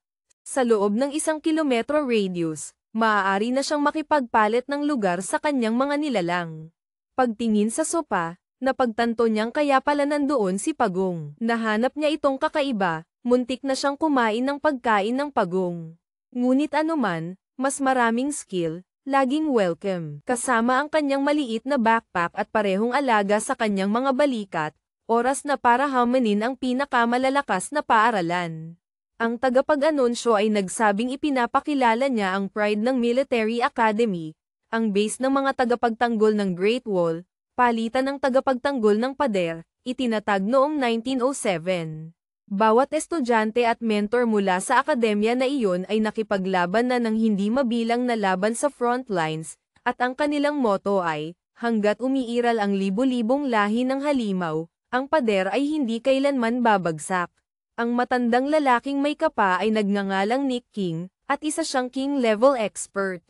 Sa loob ng 1 kilometro radius, maaari na siyang makipagpalit ng lugar sa kanyang mga nilalang. Pagtingin sa sopa, napagtanto niyang kaya pala nandoon si Pagong. Nahanap niya itong kakaiba, muntik na siyang kumain ng pagkain ng Pagong. Ngunit anuman, mas maraming skill, laging welcome. Kasama ang kanyang maliit na backpack at parehong alaga sa kanyang mga balikat, oras na para hamanin ang pinakamalalakas na paaralan. Ang tagapag-anunsyo ay nagsabing ipinapakilala niya ang pride ng Military Academy, ang base ng mga tagapagtanggol ng Great Wall, palitan ng tagapagtanggol ng pader, itinatag noong 1907. Bawat estudyante at mentor mula sa akademya na iyon ay nakipaglaban na ng hindi mabilang na laban sa front lines, at ang kanilang motto ay, hanggat umiiral ang libu-libong lahi ng halimaw, ang pader ay hindi kailanman babagsak. Ang matandang lalaking may kapa ay nagngangalang Nick King, at isa siyang King-level expert.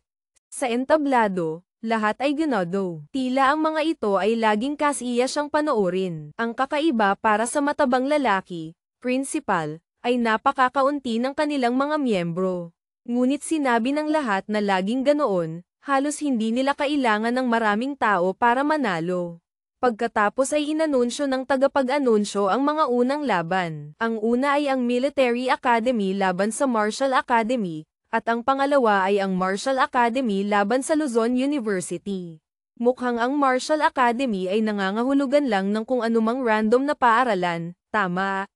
Sa entablado, lahat ay ganado. Tila ang mga ito ay laging kasiya siyang panoorin. Ang kakaiba para sa matabang lalaki, principal, ay napakakaunti ng kanilang mga miyembro. Ngunit sinabi ng lahat na laging ganoon, halos hindi nila kailangan ng maraming tao para manalo. Pagkatapos ay inanunsyo ng tagapag-anunsyo ang mga unang laban. Ang una ay ang Military Academy laban sa Martial Academy, at ang pangalawa ay ang Martial Academy laban sa Luzon University. Mukhang ang Martial Academy ay nangangahulugan lang ng kung anumang random na paaralan, tama?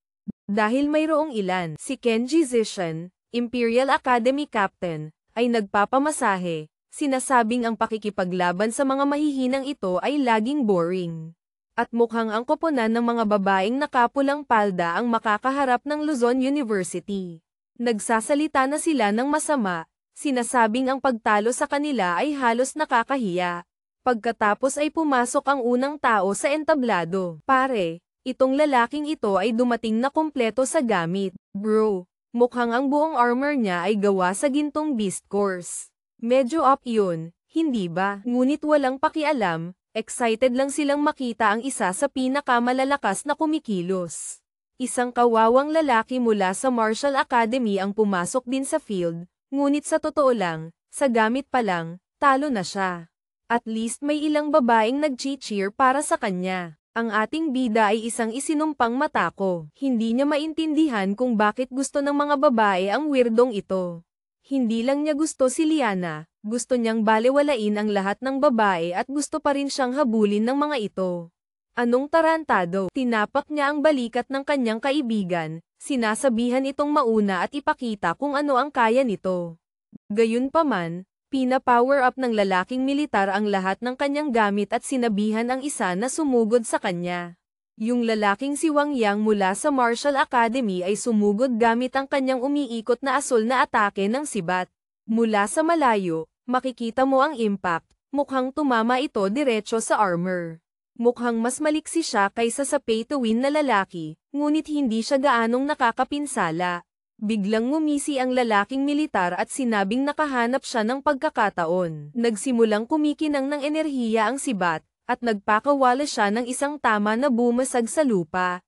Dahil mayroong ilan, si Kenji Zishan, Imperial Academy Captain, ay nagpapamasahe. Sinasabing ang pakikipaglaban sa mga mahihinang ito ay laging boring. At mukhang ang koponan ng mga babaeng nakapulang palda ang makakaharap ng Luzon University. Nagsasalita na sila ng masama, sinasabing ang pagtalo sa kanila ay halos nakakahiya. Pagkatapos ay pumasok ang unang tao sa entablado. Pare, itong lalaking ito ay dumating na kompleto sa gamit. Bro, mukhang ang buong armor niya ay gawa sa gintong beast course. Medyo up yun, hindi ba? Ngunit walang pakialam, excited lang silang makita ang isa sa pinakamalalakas na kumikilos. Isang kawawang lalaki mula sa Martial Academy ang pumasok din sa field, ngunit sa totoo lang, sa gamit pa lang, talo na siya. At least may ilang babaeng nag-cheer para sa kanya. Ang ating bida ay isang isinumpang matako. Hindi niya maintindihan kung bakit gusto ng mga babae ang weirdong ito. Hindi lang niya gusto si Liana, gusto niyang balewalain ang lahat ng babae at gusto pa rin siyang habulin ng mga ito. Anong tarantado? Tinapak niya ang balikat ng kanyang kaibigan, sinasabihan itong mauna at ipakita kung ano ang kaya nito. Gayunpaman, pina-power up ng lalaking militar ang lahat ng kanyang gamit at sinabihan ang isa na sumugod sa kanya. Yung lalaking si Wang Yang mula sa Martial Academy ay sumugod gamit ang kanyang umiikot na asul na atake ng sibat. Mula sa malayo, makikita mo ang impact, mukhang tumama ito diretso sa armor. Mukhang mas maliksi siya kaysa sa pay-to-win na lalaki, ngunit hindi siya gaanong nakakapinsala. Biglang ngumisi ang lalaking militar at sinabing nakahanap siya ng pagkakataon. Nagsimulang kumikinang ng enerhiya ang sibat, at nagpakawala siya ng isang tama na bumasag sa lupa.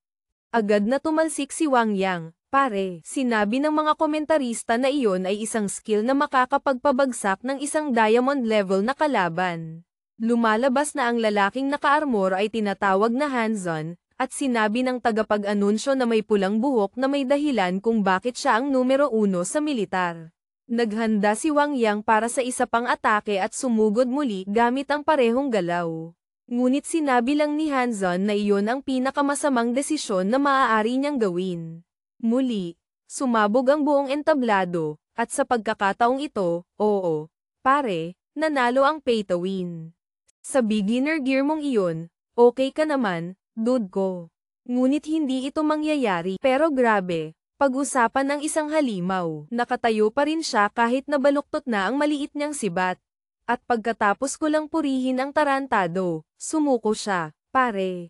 Agad na tumalsik si Wang Yang. Pare, sinabi ng mga komentarista na iyon ay isang skill na makakapagpabagsak ng isang diamond level na kalaban. Lumalabas na ang lalaking naka-armor ay tinatawag na Hanzon, at sinabi ng tagapag-anunsyo na may pulang buhok na may dahilan kung bakit siya ang numero 1 sa militar. Naghanda si Wang Yang para sa isa pang atake at sumugod muli gamit ang parehong galaw. Ngunit sinabi lang ni Hanzon na iyon ang pinakamasamang desisyon na maaari niyang gawin. Muli, sumabog ang buong entablado, at sa pagkakataong ito, oo, pare, nanalo ang pay-to-win. Sa beginner gear mong iyon, okay ka naman, dude ko. Ngunit hindi ito mangyayari. Pero grabe, pag-usapan ng isang halimaw. Nakatayo pa rin siya kahit nabaluktot na ang maliit niyang sibat. At pagkatapos ko lang purihin ang tarantado, sumuko siya, pare.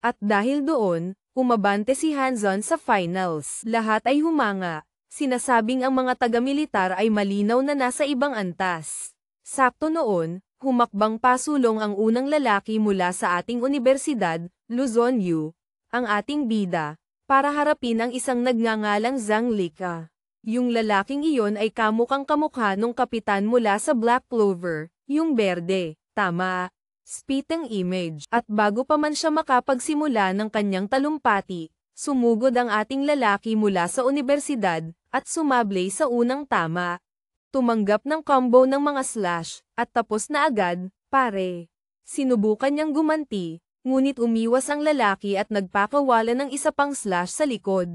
At dahil doon, umabante si Hanzon sa finals. Lahat ay humanga. Sinasabing ang mga taga-militar ay malinaw na nasa ibang antas. Sakto noon, humakbang pasulong ang unang lalaki mula sa ating universidad, Luzon U, ang ating bida, para harapin ang isang nagngangalang Zhang Lika. Yung lalaking iyon ay kamukhang kamukha nung kapitan mula sa Black Clover, yung berde, tama. Spitting image. At bago pa man siya makapagsimula ng kanyang talumpati, sumugod ang ating lalaki mula sa universidad, at sumablay sa unang tama. Tumanggap ng combo ng mga slash, at tapos na agad, pare. Sinubukan niyang gumanti, ngunit umiwas ang lalaki at nagpakawala ng isa pang slash sa likod.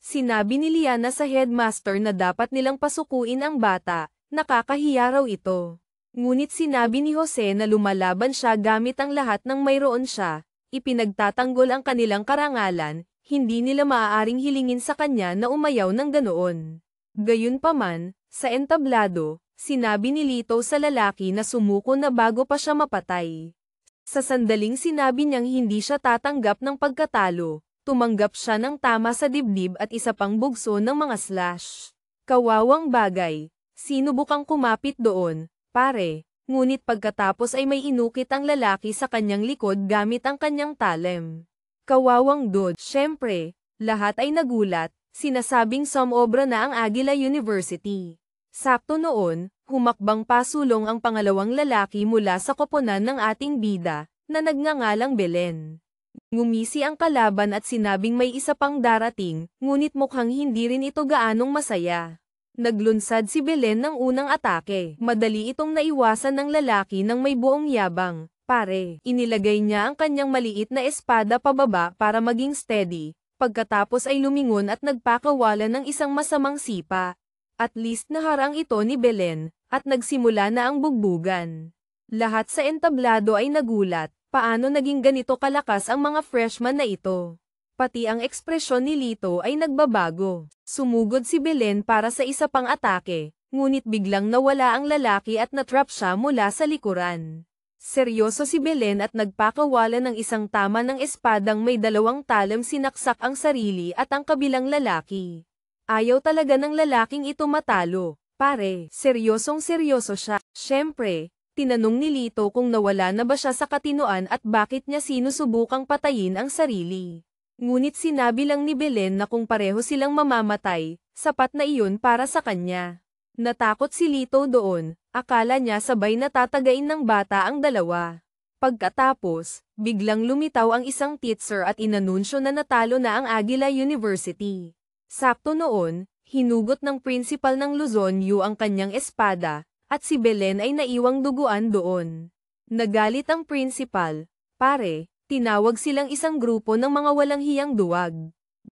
Sinabi ni Liana sa headmaster na dapat nilang pasukuin ang bata, nakakahiya raw ito. Ngunit sinabi ni Jose na lumalaban siya gamit ang lahat ng mayroon siya, ipinagtatanggol ang kanilang karangalan, hindi nila maaaring hilingin sa kanya na umayaw ng ganoon. Gayunpaman, sa entablado, sinabi ni Lito sa lalaki na sumuko na bago pa siya mapatay. Sa sandaling sinabi niyang hindi siya tatanggap ng pagkatalo, tumanggap siya ng tama sa dibdib at isa pang bugso ng mga slash. Kawawang bagay, sinubukang kumapit doon, pare, ngunit pagkatapos ay may inukit ang lalaki sa kanyang likod gamit ang kanyang talem. Kawawang dude, syempre, lahat ay nagulat, sinasabing sumobra na ang Aguila University. Sakto noon, humakbang pasulong ang pangalawang lalaki mula sa koponan ng ating bida, na nagngangalang Belen. Ngumisi ang kalaban at sinabing may isa pang darating, ngunit mukhang hindi rin ito gaanong masaya. Naglunsad si Belen ng unang atake. Madali itong naiwasan ng lalaki ng may buong yabang. Pare, inilagay niya ang kanyang maliit na espada pababa para maging steady, pagkatapos ay lumingon at nagpakawala ng isang masamang sipa. At least naharang ito ni Belen, at nagsimula na ang bugbugan. Lahat sa entablado ay nagulat, paano naging ganito kalakas ang mga freshman na ito. Pati ang ekspresyon ni Lito ay nagbabago. Sumugod si Belen para sa isa pang atake, ngunit biglang nawala ang lalaki at natrap siya mula sa likuran. Seryoso si Belen at nagpakawala ng isang tama ng espadang may dalawang talem sinaksak ang sarili at ang kabilang lalaki. Ayaw talaga ng lalaking ito matalo. Pare, seryosong-seryoso siya. Siyempre, tinanong ni Lito kung nawala na ba siya sa katinoan at bakit niya sinusubukang patayin ang sarili. Ngunit sinabi lang ni Belen na kung pareho silang mamamatay, sapat na iyon para sa kanya. Natakot si Lito doon, akala niya sabay natatagain ng bata ang dalawa. Pagkatapos, biglang lumitaw ang isang teacher at inanunsyo na natalo na ang Aguila University. Sakto noon, hinugot ng principal ng Luzon U ang kanyang espada, at si Belen ay naiwang duguan doon. Nagalit ang principal. Pare, tinawag silang isang grupo ng mga walang hiyang duwag.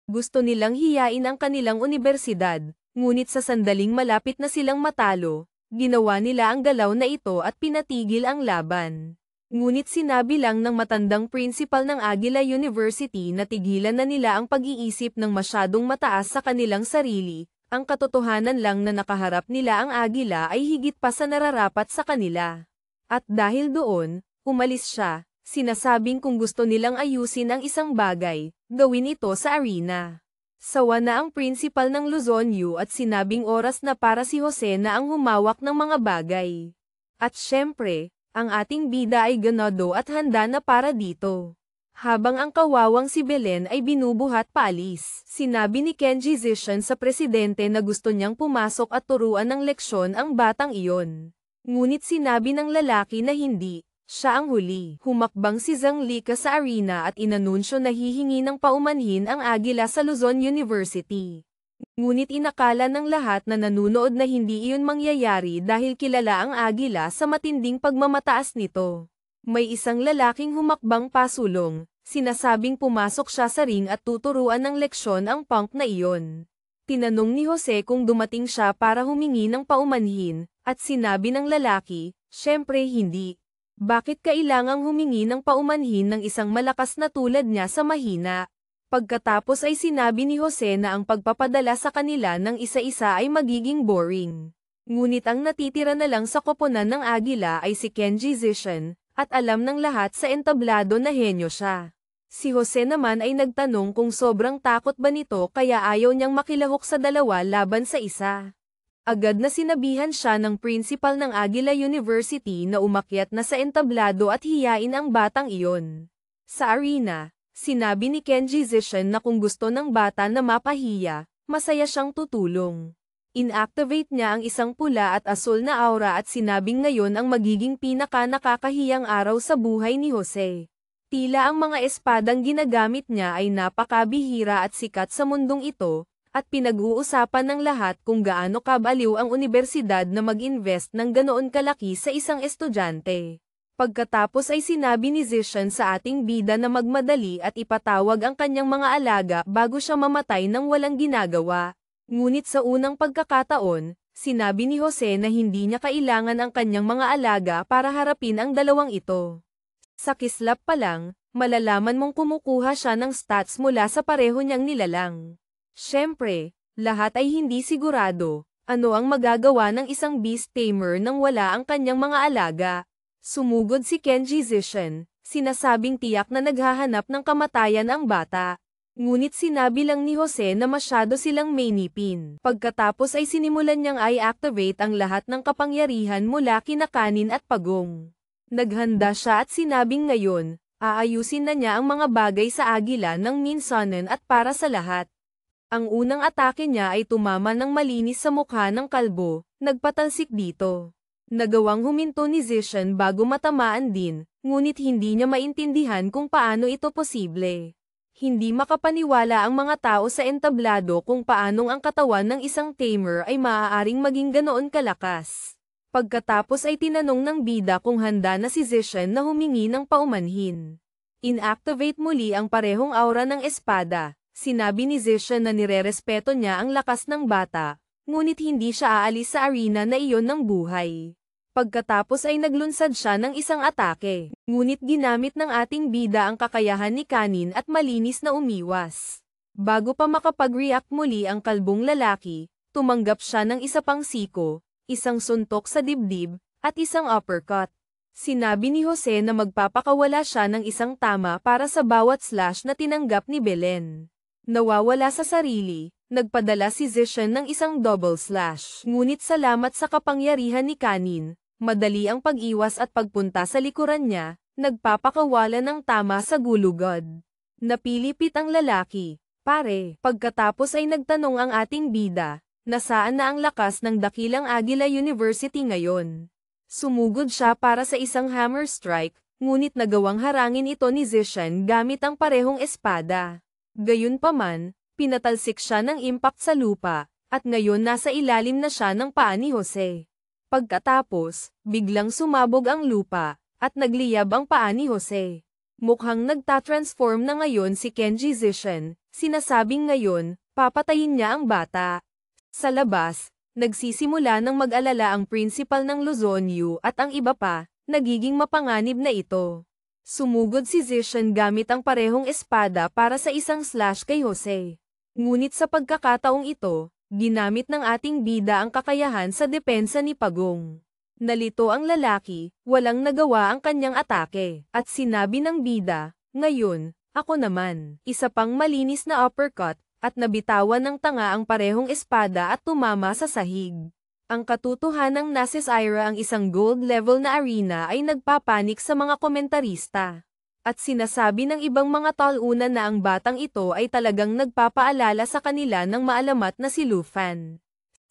Gusto nilang hiyain ang kanilang universidad, ngunit sa sandaling malapit na silang matalo, ginawa nila ang galaw na ito at pinatigil ang laban. Ngunit sinabi lang ng matandang principal ng Aguila University na tigilan na nila ang pag-iisip ng masyadong mataas sa kanilang sarili, ang katotohanan lang na nakaharap nila ang Aguila ay higit pa sa nararapat sa kanila. At dahil doon, umalis siya, sinasabing kung gusto nilang ayusin ang isang bagay, gawin ito sa arena. Sawa na ang principal ng Luzon U at sinabing oras na para si Jose na ang humawak ng mga bagay. At syempre, ang ating bida ay ganado at handa na para dito. Habang ang kawawang si Belen ay binubuhat paalis, sinabi ni Kenji Zishan sa presidente na gusto niyang pumasok at turuan ng leksyon ang batang iyon. Ngunit sinabi ng lalaki na hindi, siya ang huli. Humakbang si Zhang Lika sa arena at inanunsyo na hihingi ng paumanhin ang Aguila sa Luzon University. Ngunit inakala ng lahat na nanunood na hindi iyon mangyayari dahil kilala ang Aguila sa matinding pagmamataas nito. May isang lalaking humakbang pasulong, sinasabing pumasok siya sa ring at tuturuan ng leksyon ang punk na iyon. Tinanong ni Jose kung dumating siya para humingi ng paumanhin, at sinabi ng lalaki, syempre hindi. Bakit kailangang humingi ng paumanhin ng isang malakas na tulad niya sa mahina? Pagkatapos ay sinabi ni Jose na ang pagpapadala sa kanila ng isa-isa ay magiging boring. Ngunit ang natitira na lang sa koponan ng Aguila ay si Kenji Zishan, at alam ng lahat sa entablado na henyo siya. Si Jose naman ay nagtanong kung sobrang takot ba nito kaya ayaw niyang makilahok sa dalawa laban sa isa. Agad na sinabihan siya ng principal ng Aguila University na umakyat na sa entablado at hiyain ang batang iyon. Sa arena, sinabi ni Kenji Zishan na kung gusto ng bata na mapahiya, masaya siyang tutulong. Inactivate niya ang isang pula at asul na aura at sinabing ngayon ang magiging pinaka-nakakahiyang araw sa buhay ni Jose. Tila ang mga espadang ginagamit niya ay napakabihira at sikat sa mundong ito, at pinag-uusapan ng lahat kung gaano kabaliw ang universidad na mag-invest ng ganoon kalaki sa isang estudyante. Pagkatapos ay sinabi ni Zishan sa ating bida na magmadali at ipatawag ang kanyang mga alaga bago siya mamatay ng walang ginagawa. Ngunit sa unang pagkakataon, sinabi ni Jose na hindi niya kailangan ang kanyang mga alaga para harapin ang dalawang ito. Sa kislap pa lang, malalaman mong kumukuha siya ng stats mula sa pareho niyang nilalang. Siyempre, lahat ay hindi sigurado, ano ang magagawa ng isang beast tamer nang wala ang kanyang mga alaga. Sumugod si Kenji Zishan, sinasabing tiyak na naghahanap ng kamatayan ang bata. Ngunit sinabi lang ni Jose na masyado silang mainipin. Pagkatapos ay sinimulan niyang i-activate ang lahat ng kapangyarihan mula kina Kanin at Pagong. Naghanda siya at sinabing ngayon, aayusin na niya ang mga bagay sa Aguila ng minsanan at para sa lahat. Ang unang atake niya ay tumama ng malinis sa mukha ng kalbo, nagpatalsik dito. Nagawang huminto ni Zishan bago matamaan din, ngunit hindi niya maintindihan kung paano ito posible. Hindi makapaniwala ang mga tao sa entablado kung paanong ang katawan ng isang tamer ay maaaring maging ganoon kalakas. Pagkatapos ay tinanong ng bida kung handa na si Zishan na humingi ng paumanhin. Inactivate muli ang parehong aura ng espada. Sinabi ni Zishan na nirerespeto niya ang lakas ng bata, ngunit hindi siya aalis sa arena na iyon ng buhay. Pagkatapos ay naglunsad siya ng isang atake, ngunit ginamit ng ating bida ang kakayahan ni Kanin at malinis na umiwas. Bago pa makapag-react muli ang kalbong lalaki, tumanggap siya ng isa pang siko, isang suntok sa dibdib, at isang uppercut. Sinabi ni Jose na magpapakawala siya ng isang tama para sa bawat slash na tinanggap ni Belen. Nawawala sa sarili, nagpadala si Zishan ng isang double slash. Ngunit salamat sa kapangyarihan ni Kanin, madali ang pag-iwas at pagpunta sa likuran niya, nagpapakawala ng tama sa gulugod. Napilipit ang lalaki. Pare, pagkatapos ay nagtanong ang ating bida, nasaan na ang lakas ng dakilang Agila University ngayon? Sumugod siya para sa isang hammer strike, ngunit nagawang harangin ito ni Zishan gamit ang parehong espada. Gayunpaman, pinatalsik siya ng impact sa lupa, at ngayon nasa ilalim na siya ng paa ni Jose. Pagkatapos, biglang sumabog ang lupa, at nagliyab ang paa ni Jose. Mukhang nagtatransform na ngayon si Kenji Zishan, sinasabing ngayon, papatayin niya ang bata. Sa labas, nagsisimula ng mag-alala ang principal ng Luzon U at ang iba pa, nagiging mapanganib na ito. Sumugod si Zishan gamit ang parehong espada para sa isang slash kay Jose. Ngunit sa pagkakataong ito, ginamit ng ating bida ang kakayahan sa depensa ni Pagong. Nalito ang lalaki, walang nagawa ang kanyang atake, at sinabi ng bida, ngayon, ako naman. Isa pang malinis na uppercut, at nabitawan ng tanga ang parehong espada at tumama sa sahig. Ang katotohanang nasa Ira ang isang gold level na arena ay nagpapanik sa mga komentarista. At sinasabi ng ibang mga taluna na ang batang ito ay talagang nagpapaalala sa kanila ng maalamat na si Lufan.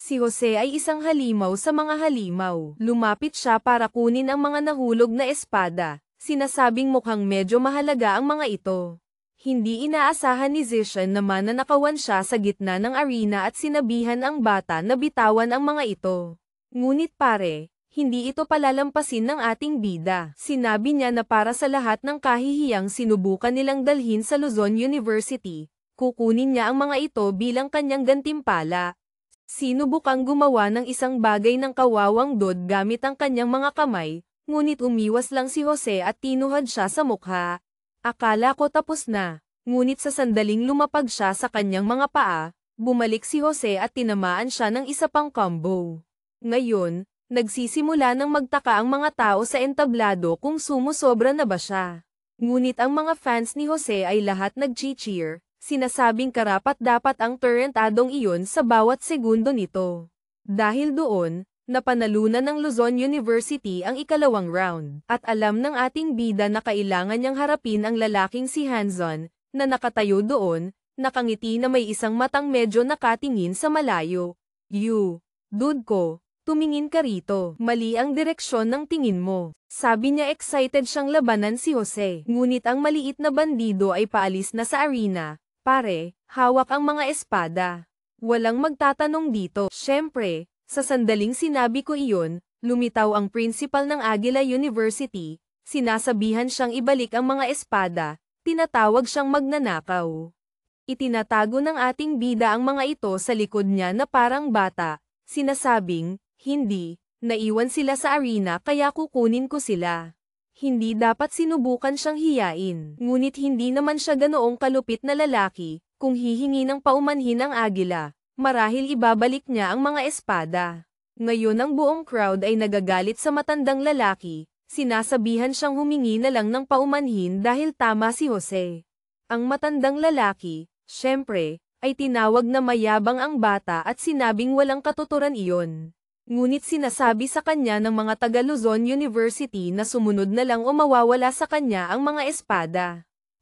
Si Jose ay isang halimaw sa mga halimaw. Lumapit siya para kunin ang mga nahulog na espada. Sinasabing mukhang medyo mahalaga ang mga ito. Hindi inaasahan ni Zishan na mananakawan siya sa gitna ng arena at sinabihan ang bata na bitawan ang mga ito. Ngunit pare, hindi ito palalampasin ng ating bida. Sinabi niya na para sa lahat ng kahihiyang sinubukan nilang dalhin sa Luzon University, kukunin niya ang mga ito bilang kanyang gantimpala. Sinubukang gumawa ng isang bagay ng kawawang dod gamit ang kanyang mga kamay, ngunit umiwas lang si Jose at tinuhad siya sa mukha. Akala ko tapos na, ngunit sa sandaling lumapag siya sa kanyang mga paa, bumalik si Jose at tinamaan siya ng isa pang combo. Ngayon, nagsisimula ng magtaka ang mga tao sa entablado kung sumusobra na ba siya. Ngunit ang mga fans ni Jose ay lahat nag-cheer. Sinasabing karapat-dapat ang turentadong iyon sa bawat segundo nito. Dahil doon, napanalunan ng Luzon University ang ikalawang round, at alam ng ating bida na kailangan niyang harapin ang lalaking si Hanzon, na nakatayo doon, nakangiti na may isang matang medyo nakatingin sa malayo. Dude ko, tumingin ka rito. Mali ang direksyon ng tingin mo. Sabi niya excited siyang labanan si Jose. Ngunit ang maliit na bandido ay paalis na sa arena. Pare, hawak ang mga espada. Walang magtatanong dito. Siyempre, sa sandaling sinabi ko iyon, lumitaw ang principal ng Agila University, sinasabihan siyang ibalik ang mga espada, tinatawag siyang magnanakaw. Itinatago ng ating bida ang mga ito sa likod niya na parang bata, sinasabing, hindi, naiwan sila sa arena kaya kukunin ko sila. Hindi dapat sinubukan siyang hiyain, ngunit hindi naman siya ganoong kalupit na lalaki, kung hihingi ng paumanhin ang Agila, marahil ibabalik niya ang mga espada. Ngayon ang buong crowd ay nagagalit sa matandang lalaki, sinasabihan siyang humingi na lang ng paumanhin dahil tama si Jose. Ang matandang lalaki, syempre, ay tinawag na mayabang ang bata at sinabing walang katuturan iyon. Ngunit sinasabi sa kanya ng mga taga Luzon University na sumunod na lang o mawawala sa kanya ang mga espada.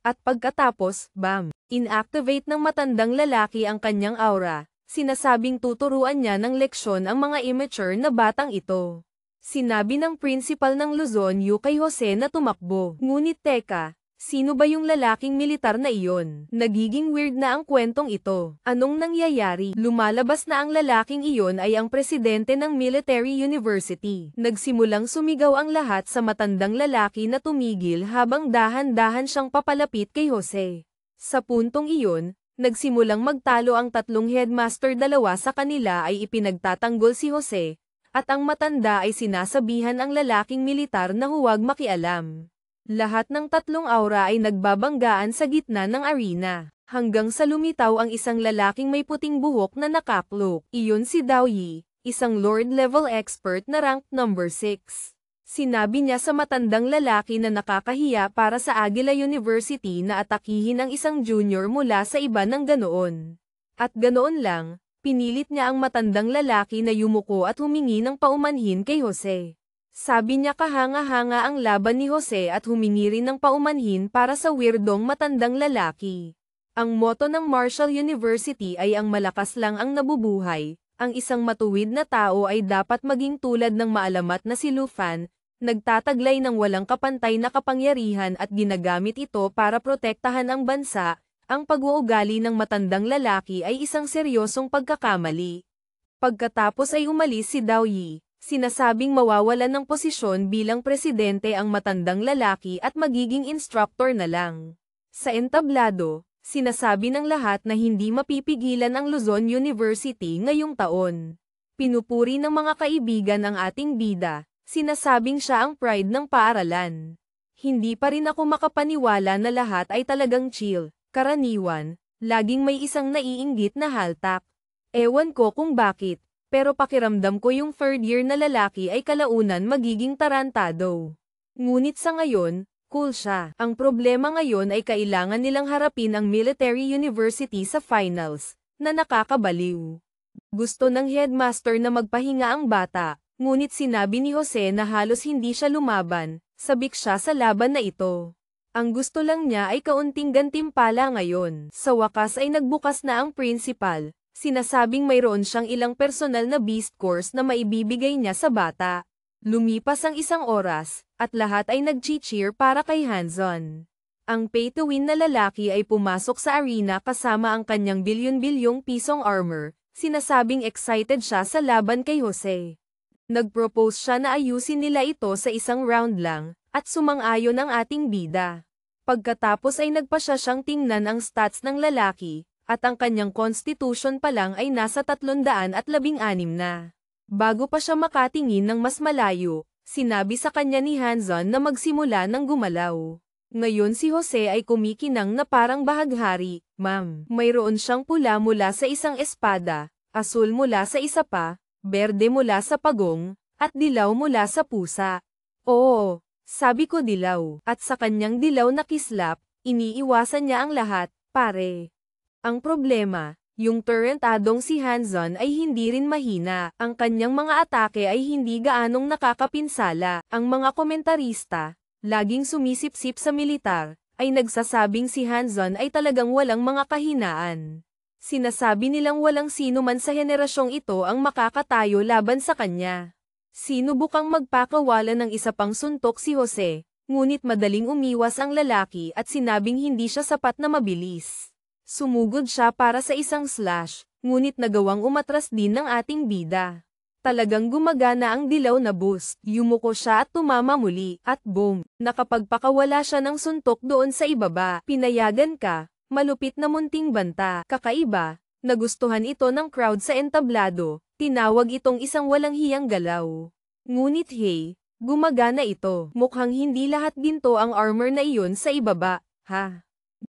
At pagkatapos, bam, inactivate ng matandang lalaki ang kanyang aura, sinasabing tuturuan niya ng leksyon ang mga immature na batang ito. Sinabi ng principal ng Luzon U kay Jose na tumakbo. Ngunit teka, sino ba yung lalaking militar na iyon? Nagiging weird na ang kwentong ito. Anong nangyayari? Lumalabas na ang lalaking iyon ay ang presidente ng Military University. Nagsimulang sumigaw ang lahat sa matandang lalaki na tumigil habang dahan-dahan siyang papalapit kay Jose. Sa puntong iyon, nagsimulang magtalo ang tatlong headmaster, dalawa sa kanila ay ipinagtatanggol si Jose, at ang matanda ay sinasabihan ang lalaking militar na huwag makialam. Lahat ng tatlong aura ay nagbabanggaan sa gitna ng arena, hanggang sa lumitaw ang isang lalaking may puting buhok na nakaklok. Iyon si Dao Yi, isang Lord-level expert na rank number 6. Sinabi niya sa matandang lalaki na nakakahiya para sa Agila University na atakihin ang isang junior mula sa iba ng ganoon. At ganoon lang, pinilit niya ang matandang lalaki na yumuko at humingi ng paumanhin kay Jose. Sabi niya kahanga-hanga ang laban ni Jose at humingi rin ng paumanhin para sa weirdong matandang lalaki. Ang motto ng Marshall University ay ang malakas lang ang nabubuhay. Ang isang matuwid na tao ay dapat maging tulad ng maalamat na si Lufan, nagtataglay ng walang kapantay na kapangyarihan at ginagamit ito para protektahan ang bansa. Ang pag-uugali ng matandang lalaki ay isang seryosong pagkakamali. Pagkatapos ay umalis si Dao Yi. Sinasabing mawawalan ng posisyon bilang presidente ang matandang lalaki at magiging instructor na lang. Sa entablado, sinasabi ng lahat na hindi mapipigilan ang Luzon University ngayong taon. Pinupuri ng mga kaibigan ang ating bida, sinasabing siya ang pride ng paaralan. Hindi pa rin ako makapaniwala na lahat ay talagang chill, karaniwan, laging may isang naiinggit na haltak. Ewan ko kung bakit. Pero pakiramdam ko yung third year na lalaki ay kalaunan magiging tarantado. Ngunit sa ngayon, cool siya. Ang problema ngayon ay kailangan nilang harapin ang military university sa finals, na nakakabaliw. Gusto ng headmaster na magpahinga ang bata, ngunit sinabi ni Jose na halos hindi siya lumaban, sabik siya sa laban na ito. Ang gusto lang niya ay kaunting gantimpala ngayon. Sa wakas ay nagbukas na ang principal. Sinasabing mayroon siyang ilang personal na beast course na maibibigay niya sa bata. Lumipas ang isang oras, at lahat ay nag-cheer para kay Hanzon. Ang pay-to-win na lalaki ay pumasok sa arena kasama ang kanyang bilyon-bilyong pisong armor. Sinasabing excited siya sa laban kay Jose. Nag-propose siya na ayusin nila ito sa isang round lang, at sumang-ayon ang ating bida. Pagkatapos ay nagpasya siyang tingnan ang stats ng lalaki, at ang kanyang constitution pa lang ay nasa 316 na. Bago pa siya makatingin ng mas malayo, sinabi sa kanya ni Hanzon na magsimula ng gumalaw. Ngayon si Jose ay kumikinang na parang bahaghari, ma'am. Mayroon siyang pula mula sa isang espada, asul mula sa isa pa, berde mula sa pagong, at dilaw mula sa pusa. Oo, sabi ko dilaw. At sa kanyang dilaw na kislap, iniiwasan niya ang lahat, pare. Ang problema, yung turretadong si Hanzon ay hindi rin mahina. Ang kanyang mga atake ay hindi gaanong nakakapinsala. Ang mga komentarista, laging sumisip-sip sa militar, ay nagsasabing si Hanzon ay talagang walang mga kahinaan. Sinasabi nilang walang sino man sa henerasyong ito ang makakatayo laban sa kanya. Sinubukang magpakawala ng isa pang suntok si Jose, ngunit madaling umiwas ang lalaki at sinabing hindi siya sapat na mabilis. Sumugod siya para sa isang slash, ngunit nagawang umatras din ng ating bida. Talagang gumagana ang dilaw na boost. Yumuko siya at tumama muli, at boom, nakapagpakawala siya ng suntok doon sa ibaba. Pinayagan ka, malupit na munting banta. Kakaiba, nagustuhan ito ng crowd sa entablado, tinawag itong isang walang hiyang galaw. Ngunit hey, gumagana ito. Mukhang hindi lahat ginto ang armor na iyon sa ibaba, ha?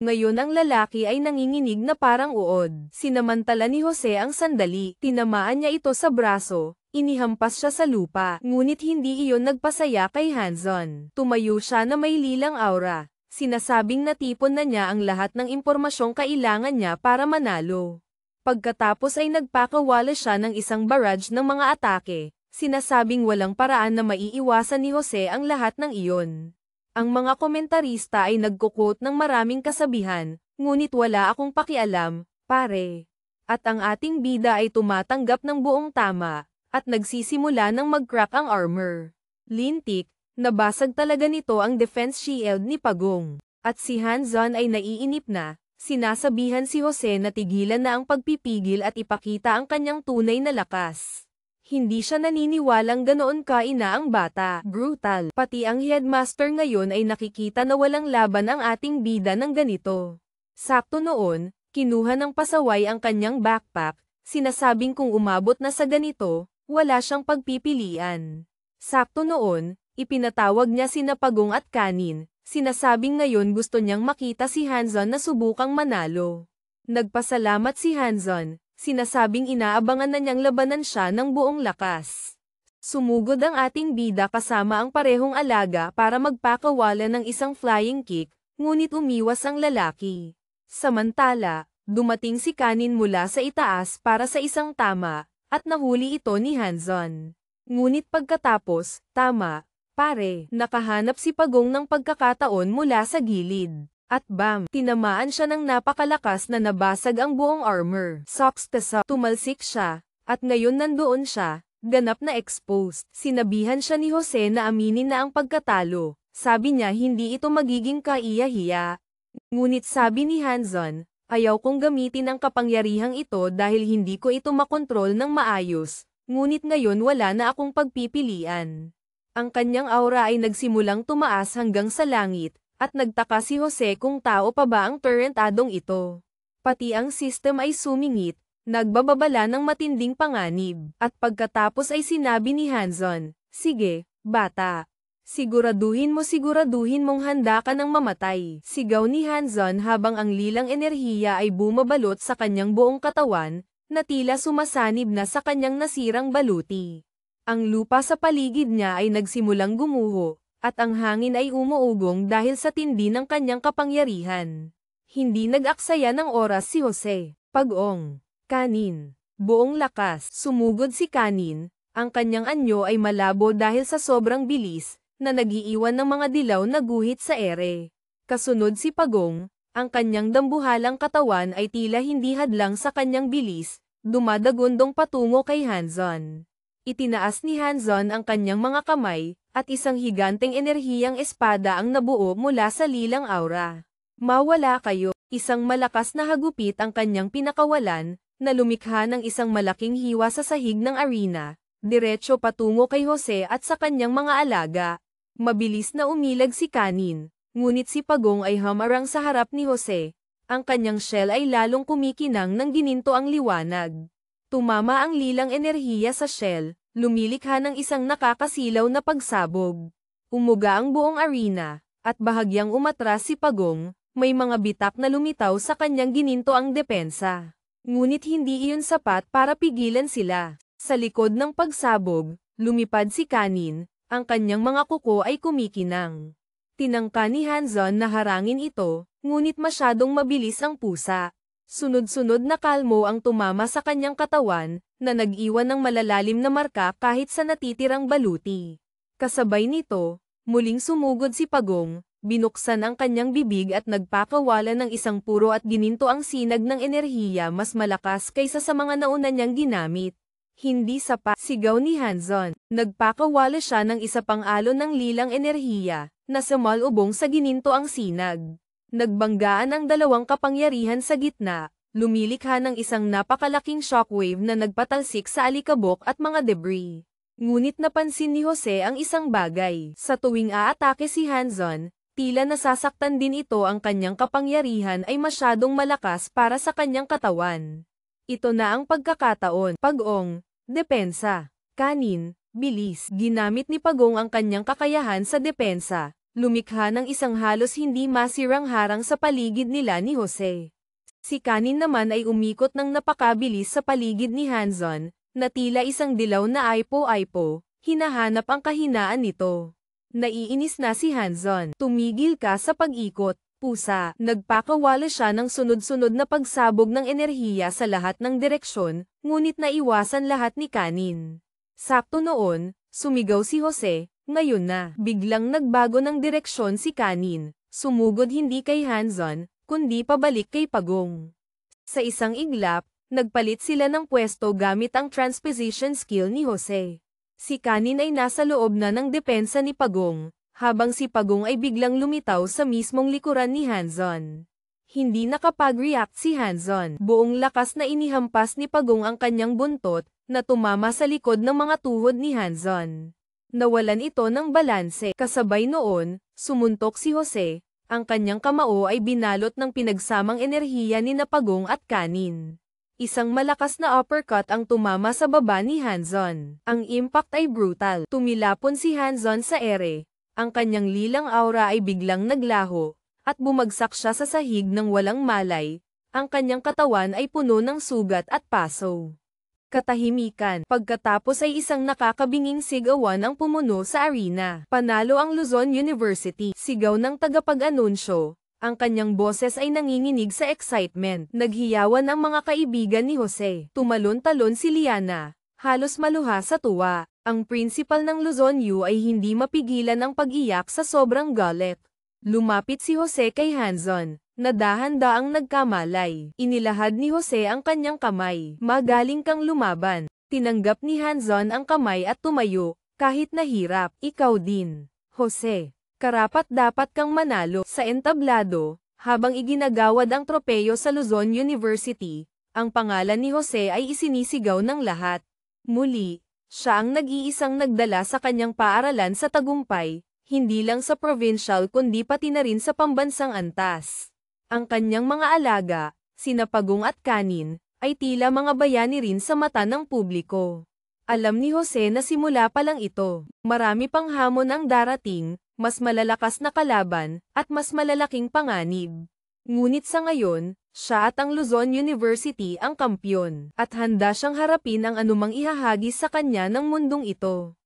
Ngayon ang lalaki ay nanginginig na parang uod. Sinamantala ni Jose ang sandali, tinamaan niya ito sa braso, inihampas siya sa lupa, ngunit hindi iyon nagpasaya kay Hanzon. Tumayo siya na may lilang aura, sinasabing natipon na niya ang lahat ng impormasyong kailangan niya para manalo. Pagkatapos ay nagpakawala siya ng isang barrage ng mga atake, sinasabing walang paraan na maiiwasan ni Jose ang lahat ng iyon. Ang mga komentarista ay nagko-quote ng maraming kasabihan, ngunit wala akong pakialam, pare. At ang ating bida ay tumatanggap ng buong tama, at nagsisimula ng mag-crack ang armor. Lintik, nabasag talaga nito ang defense shield ni Pagong. At si Hanzon ay naiinip na, sinasabihan si Jose na tigilan na ang pagpipigil at ipakita ang kanyang tunay na lakas. Hindi siya naniniwalang ganoon kaina ang bata. Brutal. Pati ang headmaster ngayon ay nakikita na walang laban ang ating bida ng ganito. Sakto noon, kinuha ng pasaway ang kanyang backpack, sinasabing kung umabot na sa ganito, wala siyang pagpipilian. Sakto noon, ipinatawag niya sina Pagong at Kanin, sinasabing ngayon gusto niyang makita si Hanzon na subukang manalo. Nagpasalamat si Hanzon. Sinasabing inaabangan na niyang labanan siya ng buong lakas. Sumugod ang ating bida kasama ang parehong alaga para magpakawala ng isang flying kick, ngunit umiwas ang lalaki. Samantala, dumating si Kanin mula sa itaas para sa isang tama, at nahuli ito ni Hanzon. Ngunit pagkatapos, tama, pare, nakahanap si Pagong ng pagkakataon mula sa gilid. At bam, tinamaan siya ng napakalakas na nabasag ang buong armor. Socks tasa, tumalsik siya, at ngayon nandoon siya, ganap na exposed. Sinabihan siya ni Jose na aminin na ang pagkatalo. Sabi niya hindi ito magiging kaiya-hiya. Ngunit sabi ni Hanzon, ayaw kong gamitin ang kapangyarihang ito dahil hindi ko ito makontrol ng maayos. Ngunit ngayon wala na akong pagpipilian. Ang kanyang aura ay nagsimulang tumaas hanggang sa langit. At nagtaka si Jose kung tao pa ba ang turretadong ito. Pati ang system ay sumingit, nagbababala ng matinding panganib. At pagkatapos ay sinabi ni Hanzon, sige, bata. Siguraduhin mong handa ka ng mamatay. Sigaw ni Hanzon habang ang lilang enerhiya ay bumabalot sa kanyang buong katawan, na tila sumasanib na sa kanyang nasirang baluti. Ang lupa sa paligid niya ay nagsimulang gumuho. At ang hangin ay umuugong dahil sa tindi ng kanyang kapangyarihan. Hindi nag-aksaya ng oras si Jose. Pagong. Kanin. Buong lakas. Sumugod si Kanin. Ang kanyang anyo ay malabo dahil sa sobrang bilis, na nagiiwan ng mga dilaw na guhit sa ere. Kasunod si Pagong. Ang kanyang dambuhalang katawan ay tila hindi hadlang sa kanyang bilis, dumadagundong patungo kay Hanzon. Itinaas ni Hanzon ang kanyang mga kamay, at isang higanteng enerhiyang espada ang nabuo mula sa lilang aura. Mawala kayo, isang malakas na hagupit ang kanyang pinakawalan, na lumikha ng isang malaking hiwa sa sahig ng arena, diretso patungo kay Jose at sa kanyang mga alaga. Mabilis na umilag si Kanin, ngunit si Pagong ay hamarang sa harap ni Jose. Ang kanyang shell ay lalong kumikinang ng gininto ang liwanag. Tumama ang lilang enerhiya sa shell. Lumilikha ng isang nakakasilaw na pagsabog. Umuga ang buong arena, at bahagyang umatras si Pagong, may mga bitak na lumitaw sa kanyang gininto ang depensa. Ngunit hindi iyon sapat para pigilan sila. Sa likod ng pagsabog, lumipad si Kanin, ang kanyang mga kuko ay kumikinang. Tinangka ni Hanzon na harangin ito, ngunit masyadong mabilis ang pusa. Sunod-sunod na kalmo ang tumama sa kanyang katawan, na nag-iwan ng malalalim na marka kahit sa natitirang baluti. Kasabay nito, muling sumugod si Pagong, binuksan ang kanyang bibig at nagpakawala ng isang puro at gininto ang sinag ng enerhiya mas malakas kaysa sa mga nauna niyang ginamit. Hindi sapat, sigaw ni Hanzon. Nagpakawala siya ng isa pang alon ng lilang enerhiya, na sumalubong sa gininto ang sinag. Nagbanggaan ang dalawang kapangyarihan sa gitna, lumilikha ng isang napakalaking shockwave na nagpatalsik sa alikabok at mga debris. Ngunit napansin ni Jose ang isang bagay. Sa tuwing aatake si Hanzon, tila nasasaktan din ito ang kanyang kapangyarihan ay masyadong malakas para sa kanyang katawan. Ito na ang pagkakataon. Pagong, depensa, Kanin, bilis. Ginamit ni Pagong ang kanyang kakayahan sa depensa. Lumikha ng isang halos hindi masirang harang sa paligid nila ni Jose. Si Kanin naman ay umikot ng napakabilis sa paligid ni Hanzon, na tila isang dilaw na aipo-aipo, hinahanap ang kahinaan nito. Naiinis na si Hanzon. Tumigil ka sa pag-ikot, pusa. Nagpakawala siya ng sunod-sunod na pagsabog ng enerhiya sa lahat ng direksyon, ngunit naiwasan lahat ni Kanin. Sakto noon, sumigaw si Jose. Ngayon na, biglang nagbago ng direksyon si Kanin, sumugod hindi kay Hanzon, kundi pabalik kay Pagong. Sa isang iglap, nagpalit sila ng pwesto gamit ang transposition skill ni Jose. Si Kanin ay nasa loob na ng depensa ni Pagong, habang si Pagong ay biglang lumitaw sa mismong likuran ni Hanzon. Hindi nakapag-react si Hanzon. Buong lakas na inihampas ni Pagong ang kanyang buntot, na tumama sa likod ng mga tuhod ni Hanzon. Nawalan ito ng balanse. Kasabay noon, sumuntok si Jose, ang kanyang kamao ay binalot ng pinagsamang enerhiya ni Pagong at Kanin. Isang malakas na uppercut ang tumama sa baba ni Hanzon. Ang impact ay brutal. Tumilapon si Hanzon sa ere. Ang kanyang lilang aura ay biglang naglaho, at bumagsak siya sa sahig ng walang malay. Ang kanyang katawan ay puno ng sugat at paso. Katahimikan. Pagkatapos ay isang nakakabinging sigawan ang pumuno sa arena. Panalo ang Luzon University. Sigaw ng tagapag-anunsyo. Ang kanyang boses ay nanginginig sa excitement. Naghiyawan ang mga kaibigan ni Jose. Tumalon-talon si Liana, Halos maluha sa tuwa. Ang principal ng Luzon U ay hindi mapigilan ang pag-iyak sa sobrang galit. Lumapit si Jose kay Hanzon, na dahan-daang nagkamalay. Inilahad ni Jose ang kanyang kamay. Magaling kang lumaban. Tinanggap ni Hanzon ang kamay at tumayo, kahit nahirap. Ikaw din, Jose. Karapat-dapat kang manalo sa entablado. Habang iginagawad ang tropeyo sa Luzon University, ang pangalan ni Jose ay isinisigaw ng lahat. Muli, siya ang nag-iisang nagdala sa kanyang paaralan sa tagumpay, hindi lang sa provincial kundi pati na rin sa pambansang antas. Ang kanyang mga alaga, sina Pagong at Kanin, ay tila mga bayani rin sa mata ng publiko. Alam ni Jose na simula pa lang ito, marami pang hamon ang darating, mas malalakas na kalaban, at mas malalaking panganib. Ngunit sa ngayon, siya at ang Luzon University ang kampyon, at handa siyang harapin ang anumang ihahagis sa kanya ng mundong ito.